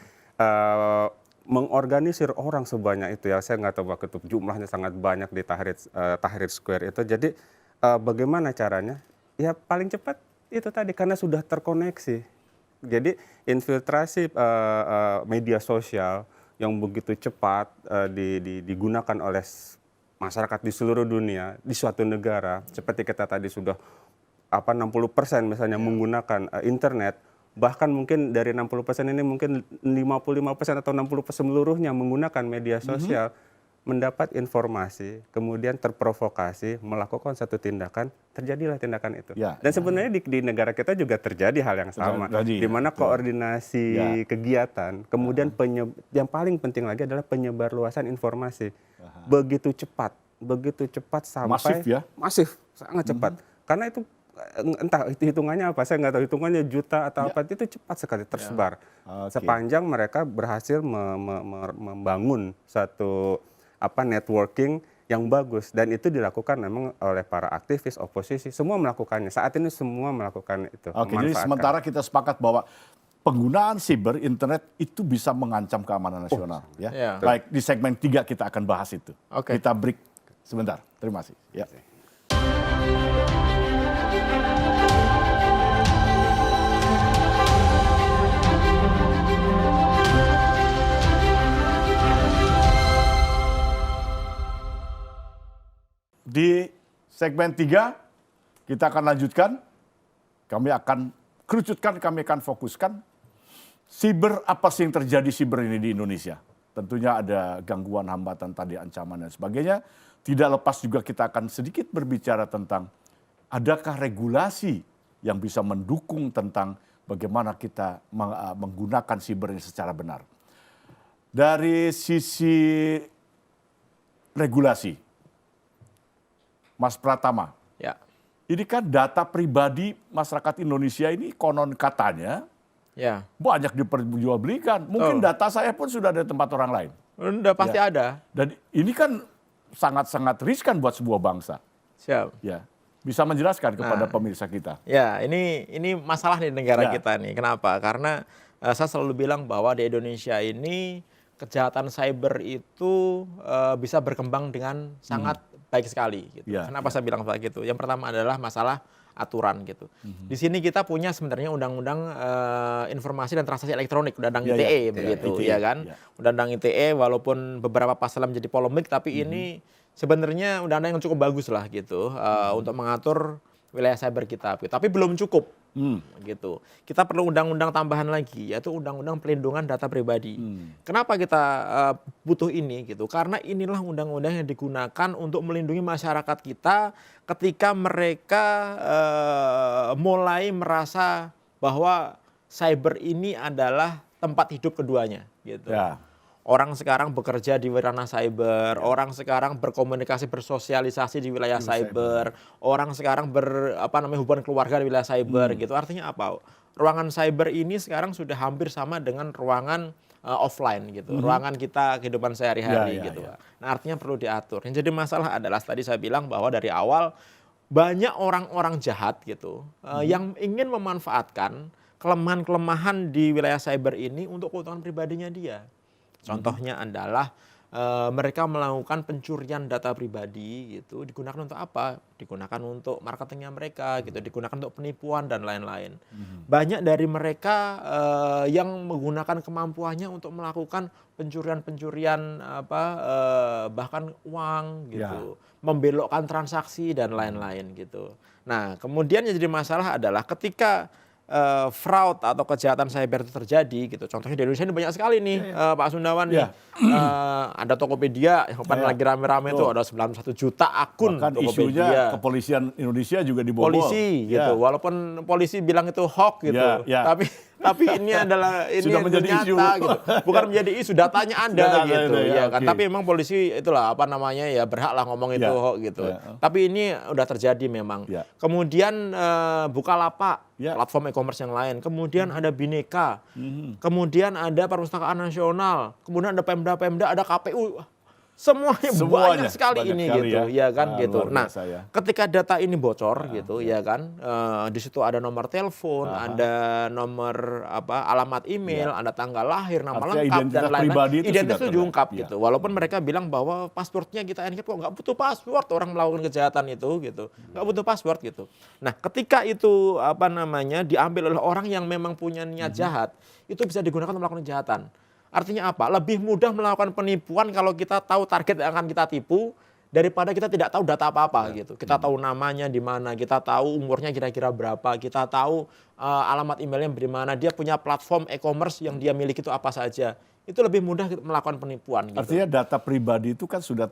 mengorganisir orang sebanyak itu ya, saya nggak tahu waktu itu jumlahnya sangat banyak di Tahrir Square itu. Jadi bagaimana caranya? Ya paling cepat itu tadi karena sudah terkoneksi. Jadi infiltrasi media sosial yang begitu cepat digunakan oleh masyarakat di seluruh dunia di suatu negara. Seperti kita tadi sudah 60% misalnya menggunakan internet. Bahkan mungkin dari 60% ini mungkin 55% atau 60% seluruhnya menggunakan media sosial, mendapat informasi, kemudian terprovokasi, melakukan satu tindakan, terjadilah tindakan itu. Dan sebenarnya di negara kita juga terjadi hal yang sama, di mana koordinasi kegiatan, kemudian yang paling penting lagi adalah penyebarluasan informasi. Begitu cepat sampai masif, sangat cepat. Karena itu entah hitungannya apa, saya nggak tahu hitungannya juta atau apa, itu cepat sekali tersebar. Sepanjang mereka berhasil membangun satu networking yang bagus, dan itu dilakukan memang oleh para aktivis oposisi, semua melakukannya. Saat ini semua melakukan itu. Jadi sementara kita sepakat bahwa penggunaan siber internet itu bisa mengancam keamanan nasional. Baik, di segmen 3 kita akan bahas itu. Kita break sebentar. Terima kasih. Di segmen 3 kita akan lanjutkan, kami akan kerucutkan, kami akan fokuskan siber, apa sih yang terjadi siber ini di Indonesia. Tentunya ada gangguan, hambatan tadi, ancaman dan sebagainya. Tidak lepas juga kita akan sedikit berbicara tentang adakah regulasi yang bisa mendukung tentang bagaimana kita menggunakan siber ini secara benar. Dari sisi regulasi, Mas Pratama, ini kan data pribadi masyarakat Indonesia ini konon katanya Ya. Banyak diperjualbelikan. Mungkin data saya pun sudah ada di tempat orang lain. Udah pasti ada. Dan ini kan sangat-sangat riskan buat sebuah bangsa. Siap. Ya, bisa menjelaskan kepada pemirsa kita. Ya, ini masalah di negara kita nih. Kenapa? Karena saya selalu bilang bahwa di Indonesia ini kejahatan cyber itu bisa berkembang dengan sangat baik sekali. Gitu. Kenapa saya bilang seperti itu? Yang pertama adalah masalah aturan gitu. Di sini kita punya sebenarnya undang-undang informasi dan transaksi elektronik, undang-undang ITE begitu, ya kan? Undang-undang ITE walaupun beberapa pasal menjadi polemik, tapi ini sebenarnya undang-undang yang cukup bagus lah gitu untuk mengatur wilayah cyber kita. Tapi belum cukup gitu. Kita perlu undang-undang tambahan lagi, yaitu undang-undang pelindungan data pribadi. Kenapa kita butuh ini gitu? Karena inilah undang-undang yang digunakan untuk melindungi masyarakat kita ketika mereka mulai merasa bahwa cyber ini adalah tempat hidup keduanya gitu. Orang sekarang bekerja di ranah cyber, orang sekarang berkomunikasi, bersosialisasi di wilayah cyber, orang sekarang hubungan keluarga di wilayah cyber gitu. Artinya apa? Ruangan cyber ini sekarang sudah hampir sama dengan ruangan offline gitu. Ruangan kita kehidupan sehari-hari gitu. Nah, artinya perlu diatur. Yang jadi masalah adalah tadi saya bilang bahwa dari awal banyak orang-orang jahat gitu yang ingin memanfaatkan kelemahan-kelemahan di wilayah cyber ini untuk keuntungan pribadinya dia. Contohnya adalah mereka melakukan pencurian data pribadi gitu, digunakan untuk apa? Digunakan untuk marketingnya mereka gitu, digunakan untuk penipuan dan lain-lain. Banyak dari mereka yang menggunakan kemampuannya untuk melakukan pencurian-pencurian bahkan uang gitu, membelokkan transaksi dan lain-lain gitu. Nah, kemudian yang jadi masalah adalah ketika fraud atau kejahatan cyber itu terjadi gitu. Contohnya di Indonesia ini banyak sekali nih Pak Sundawan nih. Ada Tokopedia yang lagi rame-rame itu ada 91 juta akun. Bahkan Tokopedia. isunya kepolisian Indonesia juga dibobol. Polisi gitu. Walaupun polisi bilang itu hoax gitu. Tapi ini adalah sudah menjadi nyata isu. gitu. Bukan menjadi isu, datanya ada gitu ya kan. Okay. Tapi memang polisi itulah berhak lah ngomong itu hoax gitu. Tapi ini udah terjadi memang. Kemudian Bukalapak, platform e-commerce yang lain. Kemudian ada Bhinneka. Kemudian ada Perpustakaan Nasional. Kemudian ada Pemda, ada KPU. Semuanya banyak sekali ini gitu, ya kan gitu. Nah, ketika data ini bocor gitu, ya kan, di situ ada nomor telepon, ada nomor alamat email, ada tanggal lahir, nama lengkap dan lain-lain. Identitas itu diungkap gitu. Walaupun mereka bilang bahwa passwordnya kita encrypt, kok nggak butuh password orang melakukan kejahatan itu gitu, nggak butuh password gitu. Nah, ketika itu diambil oleh orang yang memang punya niat jahat, itu bisa digunakan untuk melakukan kejahatan. Artinya apa? Lebih mudah melakukan penipuan kalau kita tahu target yang akan kita tipu daripada kita tidak tahu data apa-apa gitu. Kita tahu namanya di mana, kita tahu umurnya kira-kira berapa, kita tahu alamat emailnya di mana, dia punya platform e-commerce yang dia miliki itu apa saja. Itu lebih mudah melakukan penipuan gitu. Artinya data pribadi itu kan sudah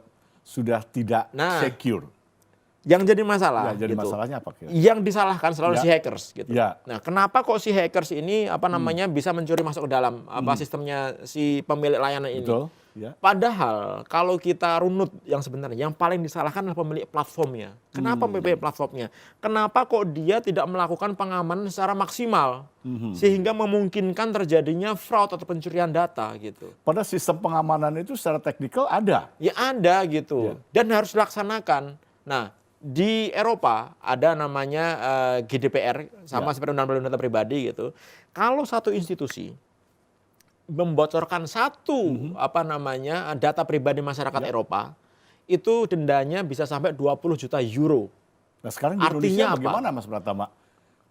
tidak secure. Yang jadi masalah jadi gitu. Masalahnya apa kira? Yang disalahkan selalu si hackers gitu. Nah, kenapa kok si hackers ini bisa mencuri masuk ke dalam sistemnya si pemilik layanan ini? Betul. Padahal kalau kita runut yang sebenarnya yang paling disalahkan adalah pemilik platformnya. Kenapa pemilik platformnya? Kenapa kok dia tidak melakukan pengamanan secara maksimal sehingga memungkinkan terjadinya fraud atau pencurian data gitu. Pada sistem pengamanan itu secara teknikal ada. Ya ada gitu. Dan harus dilaksanakan. Nah, di Eropa ada namanya GDPR sama seperti undang-undang data pribadi gitu. Kalau satu institusi membocorkan satu data pribadi masyarakat Eropa, itu dendanya bisa sampai 20 juta euro. Nah, sekarang di Indonesia bagaimana Mas Pratama?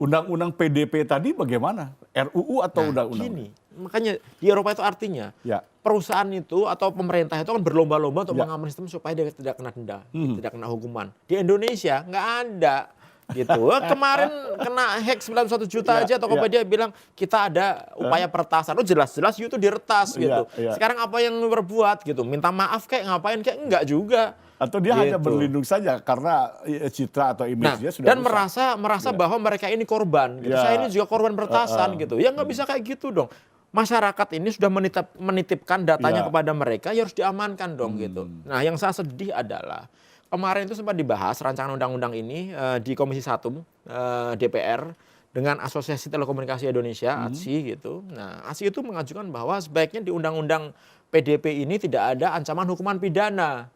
Undang-undang PDP tadi bagaimana? RUU atau undang-undang? Gini, makanya di Eropa itu artinya perusahaan itu atau pemerintah itu kan berlomba-lomba untuk mengamankan sistem supaya dia tidak kena denda, tidak kena hukuman. Di Indonesia nggak ada gitu. Kemarin kena hack 91 juta aja Tokopedia bilang kita ada upaya peretasan. Jelas-jelas itu diretas gitu. Sekarang apa yang berbuat gitu? Minta maaf kayak ngapain kayak enggak juga. Atau dia hanya berlindung saja karena citra atau image-nya sudah dan merasa bahwa mereka ini korban gitu. Saya ini juga korban peretasan gitu. Ya nggak bisa kayak gitu dong. Masyarakat ini sudah menitipkan datanya kepada mereka, ya harus diamankan dong gitu. Nah, yang saya sedih adalah kemarin itu sempat dibahas rancangan undang-undang ini di Komisi 1 DPR dengan Asosiasi Telekomunikasi Indonesia, ATSI gitu. Nah, ATSI itu mengajukan bahwa sebaiknya di Undang-Undang PDP ini tidak ada ancaman hukuman pidana.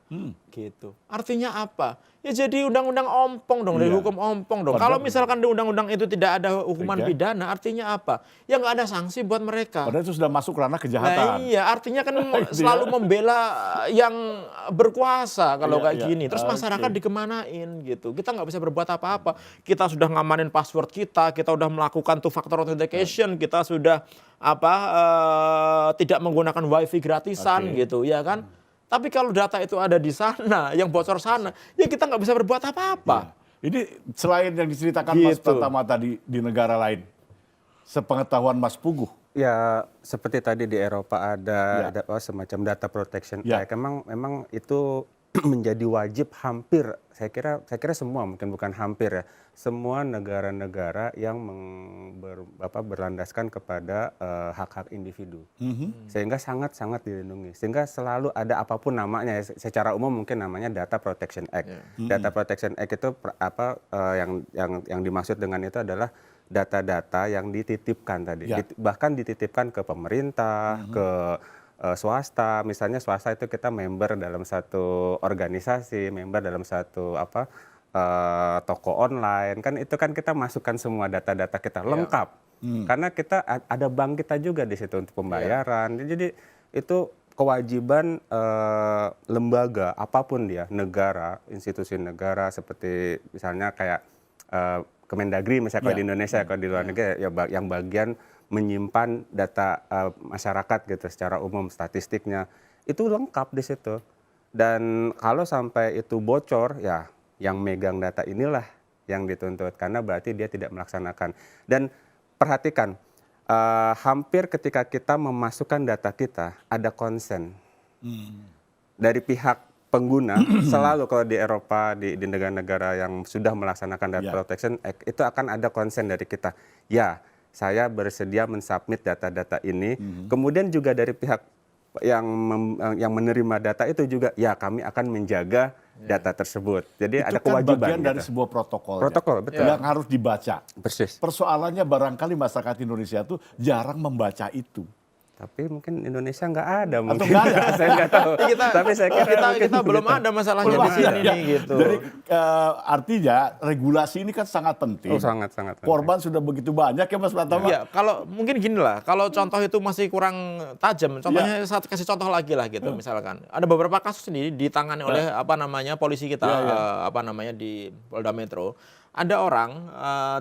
Gitu. Artinya apa? Ya jadi undang-undang ompong dong, dari Iya. hukum ompong dong. Padahal- Kalau misalkan di undang-undang itu tidak ada hukuman Oke. pidana, artinya apa? Ya nggak ada sanksi buat mereka. Padahal itu sudah masuk ranah Nah kejahatan. iya, artinya kan selalu membela yang berkuasa kalau Iya, kayak iya. gini. Terus masyarakat Oke. dikemanain gitu. Kita nggak bisa berbuat apa-apa. Kita sudah ngamanin password kita udah melakukan two factor authentication, kita sudah tidak menggunakan wifi gratisan Oke. gitu, ya kan? Tapi kalau data itu ada di sana, yang bocor sana, ya kita nggak bisa berbuat apa-apa. Ya. Ini selain yang diceritakan Mas Gitu. Pratama tadi di negara lain, sepengetahuan Mas Puguh, Ya seperti tadi di Eropa Ya. ada semacam data protection Ya. act. Memang itu menjadi wajib hampir, saya kira semua, mungkin bukan hampir ya, semua negara-negara yang berlandaskan kepada hak-hak individu, sehingga sangat-sangat dilindungi, sehingga selalu ada apapun namanya, secara umum mungkin namanya Data Protection Act. Data Protection Act itu yang dimaksud dengan itu adalah data-data yang dititipkan tadi, Ya. bahkan dititipkan ke pemerintah, ke swasta. Misalnya swasta itu kita member dalam satu organisasi, member dalam satu toko online, kan itu kan kita masukkan semua data-data kita lengkap, karena kita ada bank kita juga di situ untuk pembayaran. Jadi itu kewajiban lembaga apapun dia, negara, institusi negara seperti misalnya kayak Kemendagri misalnya kalau Ya. di Indonesia, kalau di luar negeri ya yang bagian menyimpan data masyarakat gitu secara umum, statistiknya itu lengkap di situ. Dan kalau sampai itu bocor, ya yang megang data inilah yang dituntut, karena berarti dia tidak melaksanakan. Dan perhatikan, hampir ketika kita memasukkan data kita ada konsen dari pihak pengguna. Selalu kalau di Eropa, di negara-negara yang sudah melaksanakan Data Ya. Protection Act, itu akan ada konsen dari kita. Ya, saya bersedia mensubmit data-data ini. Kemudian juga dari pihak yang menerima data itu juga, ya kami akan menjaga data tersebut. Jadi itu ada kan kewajiban bagian dari gitu. sebuah protokol. Protokol, betul. Yang harus dibaca. Persis. Persoalannya barangkali masyarakat Indonesia tuh jarang membaca itu. Tapi mungkin Indonesia nggak ada Atau mungkin. nggak ada. Saya nggak tahu. Tapi saya kira kita belum ada masalahnya Belum di sini ada. nih gitu. Jadi artinya regulasi ini kan sangat penting. Oh, sangat-sangat. Korban sudah begitu banyak ya Mas Pratama. Ya, kalau mungkin gini lah, kalau contoh itu masih kurang tajam, contohnya saya kasih contoh lagi lah gitu misalkan. Ada beberapa kasus ini ditangani oleh polisi kita, di Polda Metro. Ada orang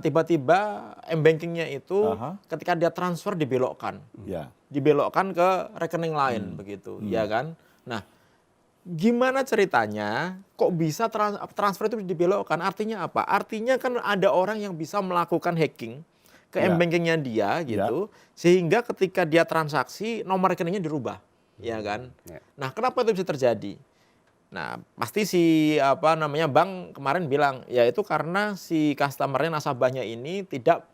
tiba-tiba m-bankingnya itu ketika dia transfer dibelokkan. Ya. Dibelokkan ke rekening lain begitu, ya kan? Nah, gimana ceritanya kok bisa transfer itu dibelokkan? Artinya apa? Artinya kan ada orang yang bisa melakukan hacking ke Ya. m-bankingnya dia gitu, sehingga ketika dia transaksi nomor rekeningnya dirubah, ya kan? Ya. Nah, kenapa itu bisa terjadi? Nah, pasti bank kemarin bilang, ya itu karena si customer-nya, nasabahnya ini tidak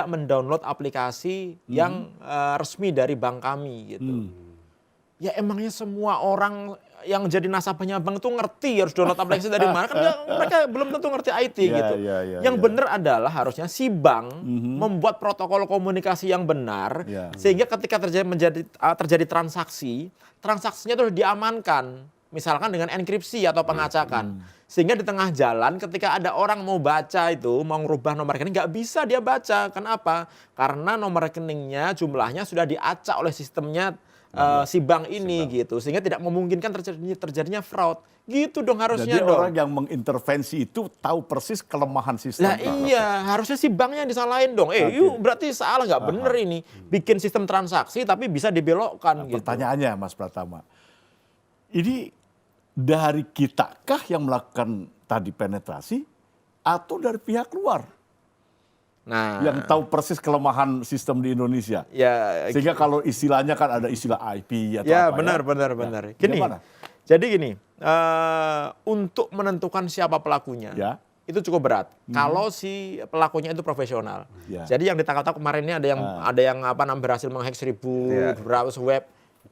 mendownload aplikasi yang resmi dari bank kami gitu. Ya emangnya semua orang yang jadi nasabahnya bank itu ngerti harus download aplikasi dari mana? Kan mereka belum tentu ngerti IT Ya, gitu. Yang benar adalah harusnya si bank membuat protokol komunikasi yang benar, Ya. sehingga ketika terjadi transaksinya itu diamankan. Misalkan dengan enkripsi atau pengacakan. Sehingga di tengah jalan ketika ada orang mau baca itu, mau ngerubah nomor rekening, nggak bisa dia baca. Kenapa? Karena nomor rekeningnya jumlahnya sudah diacak oleh sistemnya si bank ini gitu. Sehingga tidak memungkinkan terjadinya fraud. Gitu dong harusnya Jadi dong. orang yang mengintervensi itu tahu persis kelemahan sistem. Lah iya, harusnya si banknya disalahin dong. Yuk berarti salah, nggak bener ini. Bikin sistem transaksi tapi bisa dibelokkan gitu. Pertanyaannya Mas Pratama, ini dari kita kah yang melakukan tadi penetrasi atau dari pihak luar Nah, yang tahu persis kelemahan sistem di Indonesia? ya Sehingga kalau istilahnya kan ada istilah IP atau ya apa benar. Ya, Gini, gimana? jadi gini, untuk menentukan siapa pelakunya, Ya. itu cukup berat. Kalau si pelakunya itu profesional. Ya. Jadi yang ditangkap kemarin ini ada yang berhasil menghack 1000 Ya. browser web.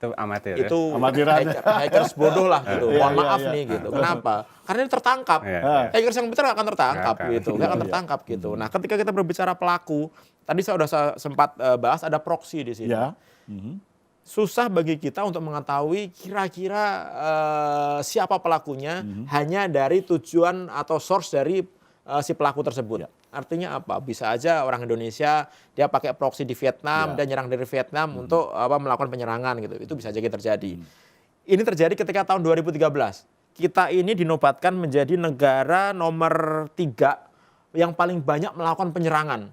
Itu amatir ya? itu Amatiran. hackers bodoh lah gitu. Mohon Iya, maaf iya. nih gitu. Kenapa? Karena ini tertangkap. Iya, iya. Hackers yang benar nggak akan tertangkap Nggak akan. gitu, nggak akan Iya, iya. tertangkap gitu. Nah, ketika kita berbicara pelaku, tadi saya udah sempat bahas ada proxy di sini. Ya. Susah bagi kita untuk mengetahui kira-kira siapa pelakunya hanya dari tujuan atau source dari si pelaku tersebut. Artinya apa? Bisa aja orang Indonesia dia pakai proxy di Vietnam dan nyerang dari Vietnam untuk melakukan penyerangan gitu. Itu bisa jadi terjadi. Ini terjadi ketika tahun 2013. Kita ini dinobatkan menjadi negara nomor 3 yang paling banyak melakukan penyerangan.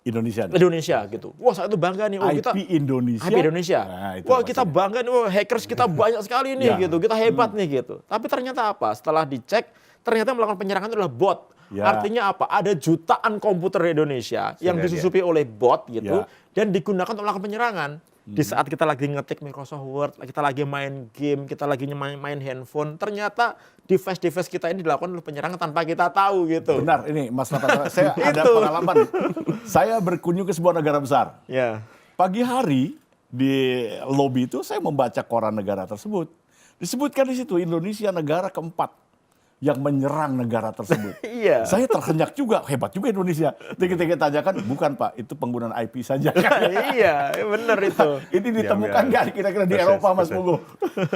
Indonesia gitu. Wah, saya itu bangga nih. Oh, IP kita Indonesia. IP Indonesia. Nah, itu Wah, apa kita saja. bangga nih. Wah, hackers kita banyak sekali nih gitu. Kita hebat nih gitu. Tapi ternyata apa? Setelah dicek, ternyata melakukan penyerangan itu adalah bot. Ya. Artinya apa? Ada jutaan komputer di Indonesia yang disusupi oleh bot gitu dan digunakan untuk melakukan penyerangan. Di saat kita lagi ngetik Microsoft Word, kita lagi main game, kita lagi main handphone, ternyata device-device kita ini dilakukan oleh penyerangan tanpa kita tahu gitu. Benar, ini Mas Nathan, saya ada Itu. pengalaman. Saya berkunjung ke sebuah negara besar. Ya. Pagi hari di lobi itu saya membaca koran negara tersebut. Disebutkan di situ Indonesia negara keempat yang menyerang negara tersebut. Iya. Saya terkenyak juga, hebat juga Indonesia. Ketika tanyakan, bukan Pak, itu penggunaan IP saja. Iya, benar itu. Ini ditemukan nggak kira-kira di Persis, Eropa, Mas persis. Pugu?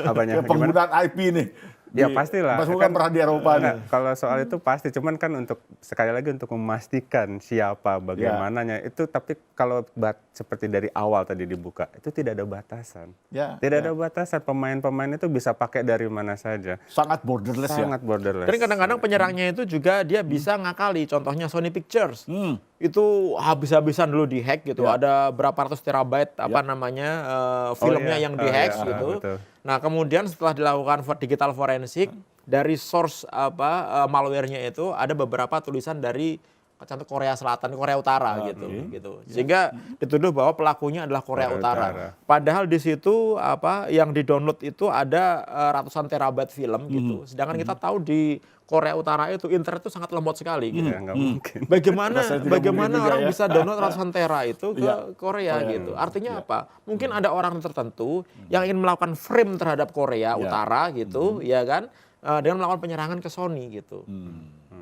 Apanya? Penggunaan IP nih. Ya pastilah. Mas Pugu kan pernah di Eropa nih. Enggak, kalau soal itu pasti, cuman kan untuk sekali lagi untuk memastikan siapa, bagaimananya itu. Tapi kalau seperti dari awal tadi dibuka, itu tidak ada batasan. Ya, Tidak ya. ada batasan. Pemain-pemain itu bisa pakai dari mana saja. Sangat borderless ya. Sangat borderless. Dan kadang-kadang penyerangnya itu juga dia bisa ngakali. Contohnya Sony Pictures. Itu habis-habisan dulu dihack gitu. Ya. Ada berapa ratus terabyte filmnya iya. yang dihack Iya, gitu. betul. Nah, kemudian setelah dilakukan digital forensik dari source malware-nya itu ada beberapa tulisan dari contoh Korea Selatan, Korea Utara gitu. Sehingga dituduh bahwa pelakunya adalah Korea Utara. Padahal di situ yang di-download itu ada ratusan terabyte film gitu. Sedangkan kita tahu di Korea Utara itu internet itu sangat lemot sekali gitu. Ya, nggak mungkin. Rasanya tidak mungkin juga Orang ya. bisa download ratusan tera itu ke Iya. Korea gitu. Artinya apa? Mungkin ada orang tertentu yang ingin melakukan frame terhadap Korea Utara gitu, ya kan? Dengan melakukan penyerangan ke Sony gitu.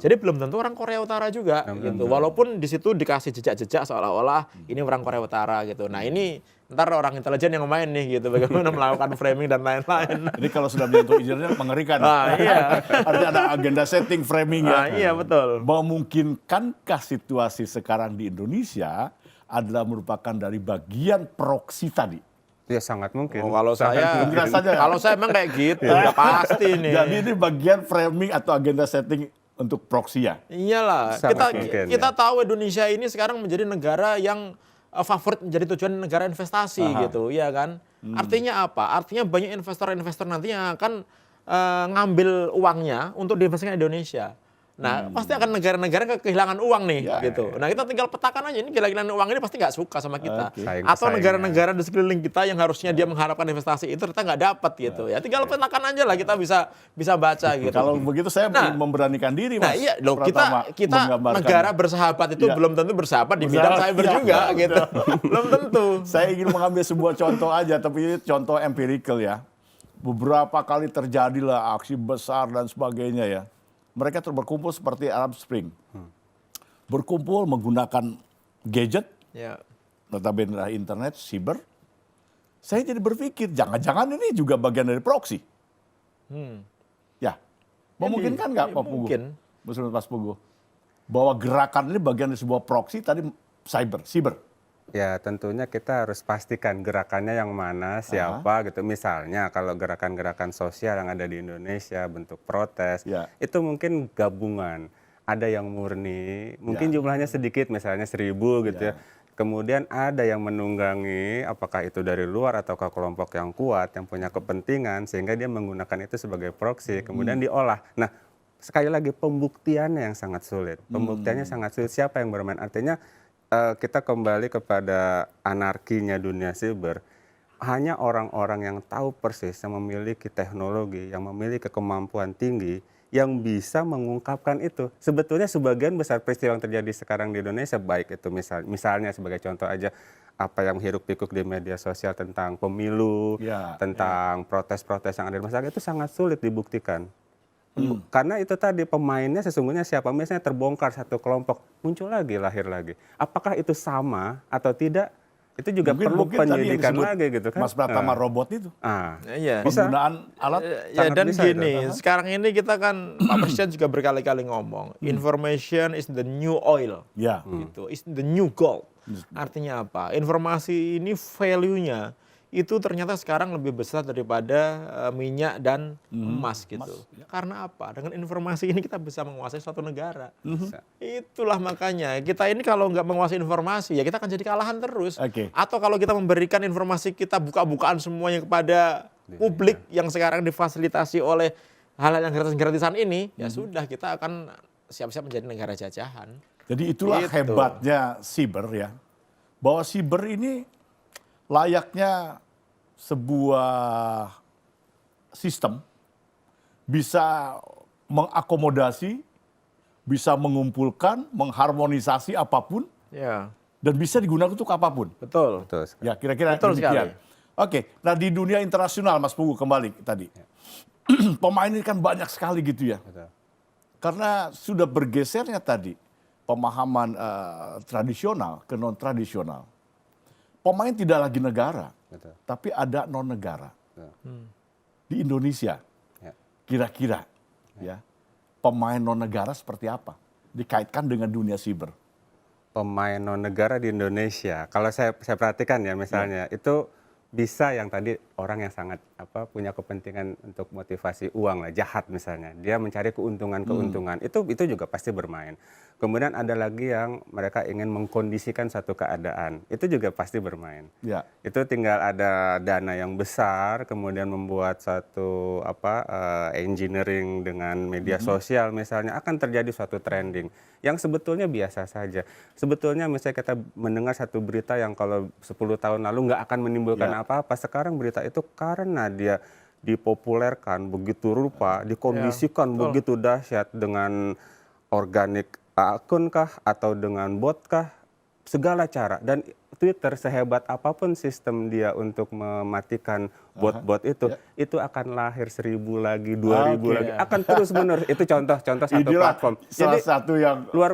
Jadi belum tentu orang Korea Utara juga gitu. Walaupun di situ dikasih jejak-jejak seolah-olah ini orang Korea Utara gitu. Nah, ini ntar orang intelijen yang main nih gitu, bagaimana melakukan framing dan lain-lain. Ini kalau sudah menyentuh izinnya mengerikan. Iya. Artinya ada agenda setting framing ya. Iya betul. Memungkinkankah situasi sekarang di Indonesia adalah merupakan dari bagian proksi tadi? Ya sangat mungkin. Kalau saya, mungkin saja ya. kalau saya emang kayak gitu, udah pasti nih. Jadi ini bagian framing atau agenda setting untuk proksi ya? Iyalah, Sangat mungkin, kita tahu Indonesia ini sekarang menjadi negara yang favorit menjadi tujuan negara investasi gitu, ya kan? Artinya apa? Artinya banyak investor-investor nanti yang akan ngambil uangnya untuk diinvestasikan di Indonesia. Nah, pasti akan negara-negara kehilangan uang nih, gitu. Nah, kita tinggal petakan aja ini kehilangan uang ini pasti nggak suka sama kita. Saing Atau pesaingnya. negara-negara di sekeliling kita yang harusnya dia mengharapkan investasi itu ternyata nggak dapat gitu. Ya, tinggal petakan aja lah kita bisa baca gitu. Kalau begitu saya memberanikan diri, Mas. Nah iya loh, Pratama, kita menggambarkan. negara bersahabat itu Iya. belum tentu bersahabat di bidang cyber juga gitu. Belum tentu. Saya ingin mengambil sebuah contoh aja, tapi ini contoh empirical ya. Beberapa kali terjadilah aksi besar dan sebagainya ya. Mereka berkumpul seperti Arab Spring. Berkumpul menggunakan gadget, Ya. notabene adalah internet, siber. Saya jadi berpikir, jangan-jangan ini juga bagian dari proxy. Ya, memungkinkan nggak Pak Pugu? mungkin. Mas Pugu. Bahwa gerakan ini bagian dari sebuah proxy tadi siber. Ya tentunya kita harus pastikan gerakannya yang mana, siapa gitu. Misalnya kalau gerakan-gerakan sosial yang ada di Indonesia, bentuk protes, itu mungkin gabungan. Ada yang murni, mungkin jumlahnya sedikit, misalnya 1000 gitu ya. Kemudian ada yang menunggangi, apakah itu dari luar atau ke kelompok yang kuat, yang punya kepentingan, sehingga dia menggunakan itu sebagai proksi, kemudian diolah. Nah, sekali lagi pembuktiannya yang sangat sulit. Pembuktiannya sangat sulit, siapa yang bermain. Artinya kita kembali kepada anarkinya dunia siber. Hanya orang-orang yang tahu persis, yang memiliki teknologi, yang memiliki kemampuan tinggi, yang bisa mengungkapkan itu. Sebetulnya sebagian besar peristiwa yang terjadi sekarang di Indonesia, baik itu misalnya sebagai contoh aja, apa yang hiruk-pikuk di media sosial tentang pemilu, tentang protes-protes yang ada di masyarakat, itu sangat sulit dibuktikan. Karena itu tadi pemainnya sesungguhnya siapa, misalnya terbongkar satu kelompok, muncul lagi, lahir lagi. Apakah itu sama atau tidak? Itu juga perlu penyidikan lagi gitu kan. Mas Pratama robot itu. Iya. Penggunaan alat Ya dan bisa gini, sekarang ini kita kan Pak Presiden juga berkali-kali ngomong, information is the new oil. Ya. Gitu, is the new gold. Artinya apa? Informasi ini value-nya itu ternyata sekarang lebih besar daripada minyak dan emas gitu. Karena apa? Dengan informasi ini kita bisa menguasai suatu negara. Itulah makanya kita ini kalau nggak menguasai informasi ya kita akan jadi kalahan terus. Atau kalau kita memberikan informasi kita buka-bukaan semuanya kepada publik yang sekarang difasilitasi oleh hal-hal yang gratis-gratisan ini, ya sudah kita akan siap-siap menjadi negara jajahan. Jadi itulah hebatnya siber ya. Bahwa siber ini layaknya sebuah sistem bisa mengakomodasi, bisa mengumpulkan, mengharmonisasi apapun, dan bisa digunakan untuk apapun. Betul. Ya kira-kira demikian. Oke, nah di dunia internasional Mas Pugu kembali tadi, pemain ini kan banyak sekali gitu ya. Karena sudah bergesernya tadi pemahaman tradisional ke non tradisional. Pemain tidak lagi negara, tapi ada non negara. Di Indonesia, kira-kira ya pemain non negara seperti apa dikaitkan dengan dunia siber? Pemain non negara di Indonesia, kalau saya perhatikan ya misalnya itu bisa yang tadi orang yang sangat punya kepentingan untuk motivasi uang lah, jahat misalnya, dia mencari keuntungan itu juga pasti bermain. Kemudian ada lagi yang mereka ingin mengkondisikan satu keadaan, itu juga pasti bermain. Itu tinggal ada dana yang besar, kemudian membuat satu engineering dengan media sosial misalnya, akan terjadi suatu trending yang sebetulnya biasa saja. Sebetulnya misalnya kita mendengar satu berita yang kalau 10 tahun lalu nggak akan menimbulkan apa-apa, sekarang berita itu karena dia dipopulerkan begitu rupa, dikondisikan begitu dahsyat dengan organik akun kah atau dengan bot kah, segala cara. Dan Twitter sehebat apapun sistem dia untuk mematikan bot-bot itu akan lahir 1000 lagi, 2000 lagi, akan terus menerus. Itu contoh-contoh satu platform. Salah Jadi, satu yang luar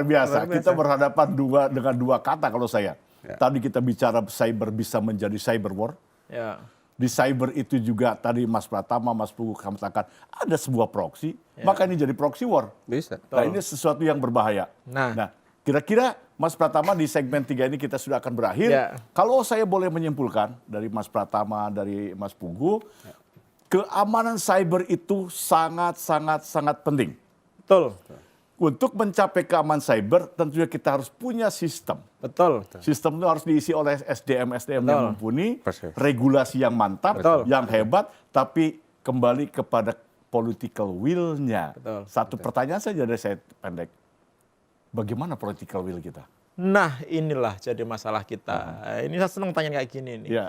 biasa. Kita berhadapan dengan dua kata kalau saya. Tadi kita bicara cyber bisa menjadi cyber war. Di cyber itu juga tadi Mas Pratama, Mas Pugu katakan ada sebuah proxy, maka ini jadi proxy war. Bisa. Nah ini sesuatu yang berbahaya. Nah kira-kira Mas Pratama di segmen 3 ini kita sudah akan berakhir. Kalau saya boleh menyimpulkan dari Mas Pratama, dari Mas Pugu, keamanan cyber itu sangat penting. Betul. Untuk mencapai keamanan cyber tentunya kita harus punya sistem. Betul. Sistem itu harus diisi oleh SDM yang mumpuni, regulasi yang mantap, yang hebat, tapi kembali kepada political will-nya. Satu pertanyaan saja dari saya pendek. Bagaimana political will kita? Nah inilah jadi masalah kita. Ini saya senang tanya kayak gini nih.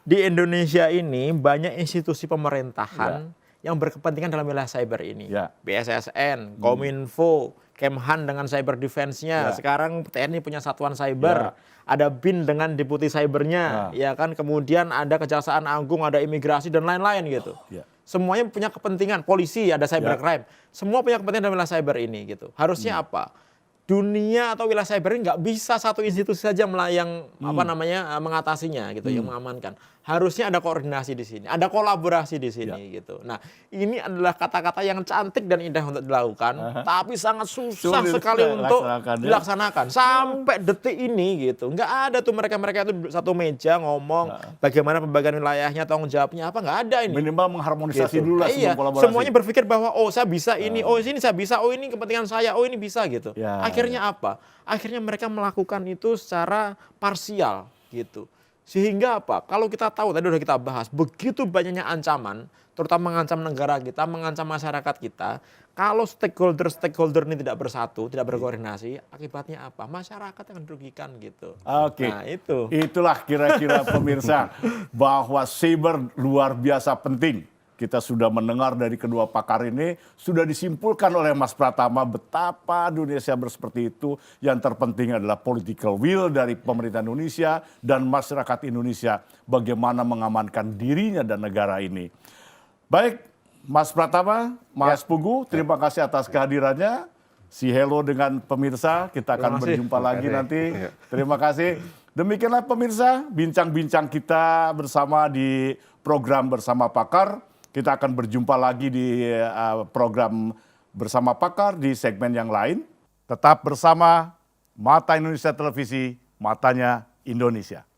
Di Indonesia ini banyak institusi pemerintahan yang berkepentingan dalam wilayah cyber ini. BSSN, Kominfo, Kemhan dengan cyber defense-nya. Sekarang TNI punya satuan cyber. Ada BIN dengan deputi cybernya. Ya kan, kemudian ada Kejaksaan Agung, ada imigrasi dan lain-lain gitu. Semuanya punya kepentingan. Polisi ada cybercrime. Semua punya kepentingan dalam wilayah cyber ini gitu. Harusnya apa? Dunia atau wilayah cyber ini nggak bisa satu institusi saja yang mengatasinya gitu, yang mengamankan. Harusnya ada koordinasi di sini, ada kolaborasi di sini gitu. Nah, ini adalah kata-kata yang cantik dan indah untuk dilakukan, tapi sangat susah sekali untuk dilaksanakan. Sampai detik ini gitu, nggak ada tuh mereka-mereka itu satu meja ngomong bagaimana pembagian wilayahnya, tanggung jawabnya apa, nggak ada ini. Minimal mengharmonisasi dulu lah sebelum kolaborasi. Semuanya berpikir bahwa oh saya bisa ini, oh sini saya bisa, oh ini kepentingan saya, oh ini bisa gitu. Akhirnya apa? Akhirnya mereka melakukan itu secara parsial gitu. Sehingga apa? Kalau kita tahu, tadi udah kita bahas, begitu banyaknya ancaman, terutama mengancam negara kita, mengancam masyarakat kita, kalau stakeholder ini tidak bersatu, tidak berkoordinasi, akibatnya apa? Masyarakat yang dirugikan gitu. Nah itu. Itulah kira-kira pemirsa, bahwa cyber luar biasa penting. kita sudah mendengar dari kedua pakar ini, sudah disimpulkan oleh Mas Pratama betapa Indonesia seperti itu. Yang terpenting adalah political will dari pemerintah Indonesia dan masyarakat Indonesia bagaimana mengamankan dirinya dan negara ini. Baik, Mas Pratama, Mas Pugu, terima kasih atas kehadirannya. Si hello dengan pemirsa, kita akan berjumpa lagi nanti. Terima kasih. Demikianlah pemirsa, bincang-bincang kita bersama di program Bersama Pakar. Kita akan berjumpa lagi di program Bersama Pakar di segmen yang lain. Tetap bersama Mata Indonesia Televisi, matanya Indonesia.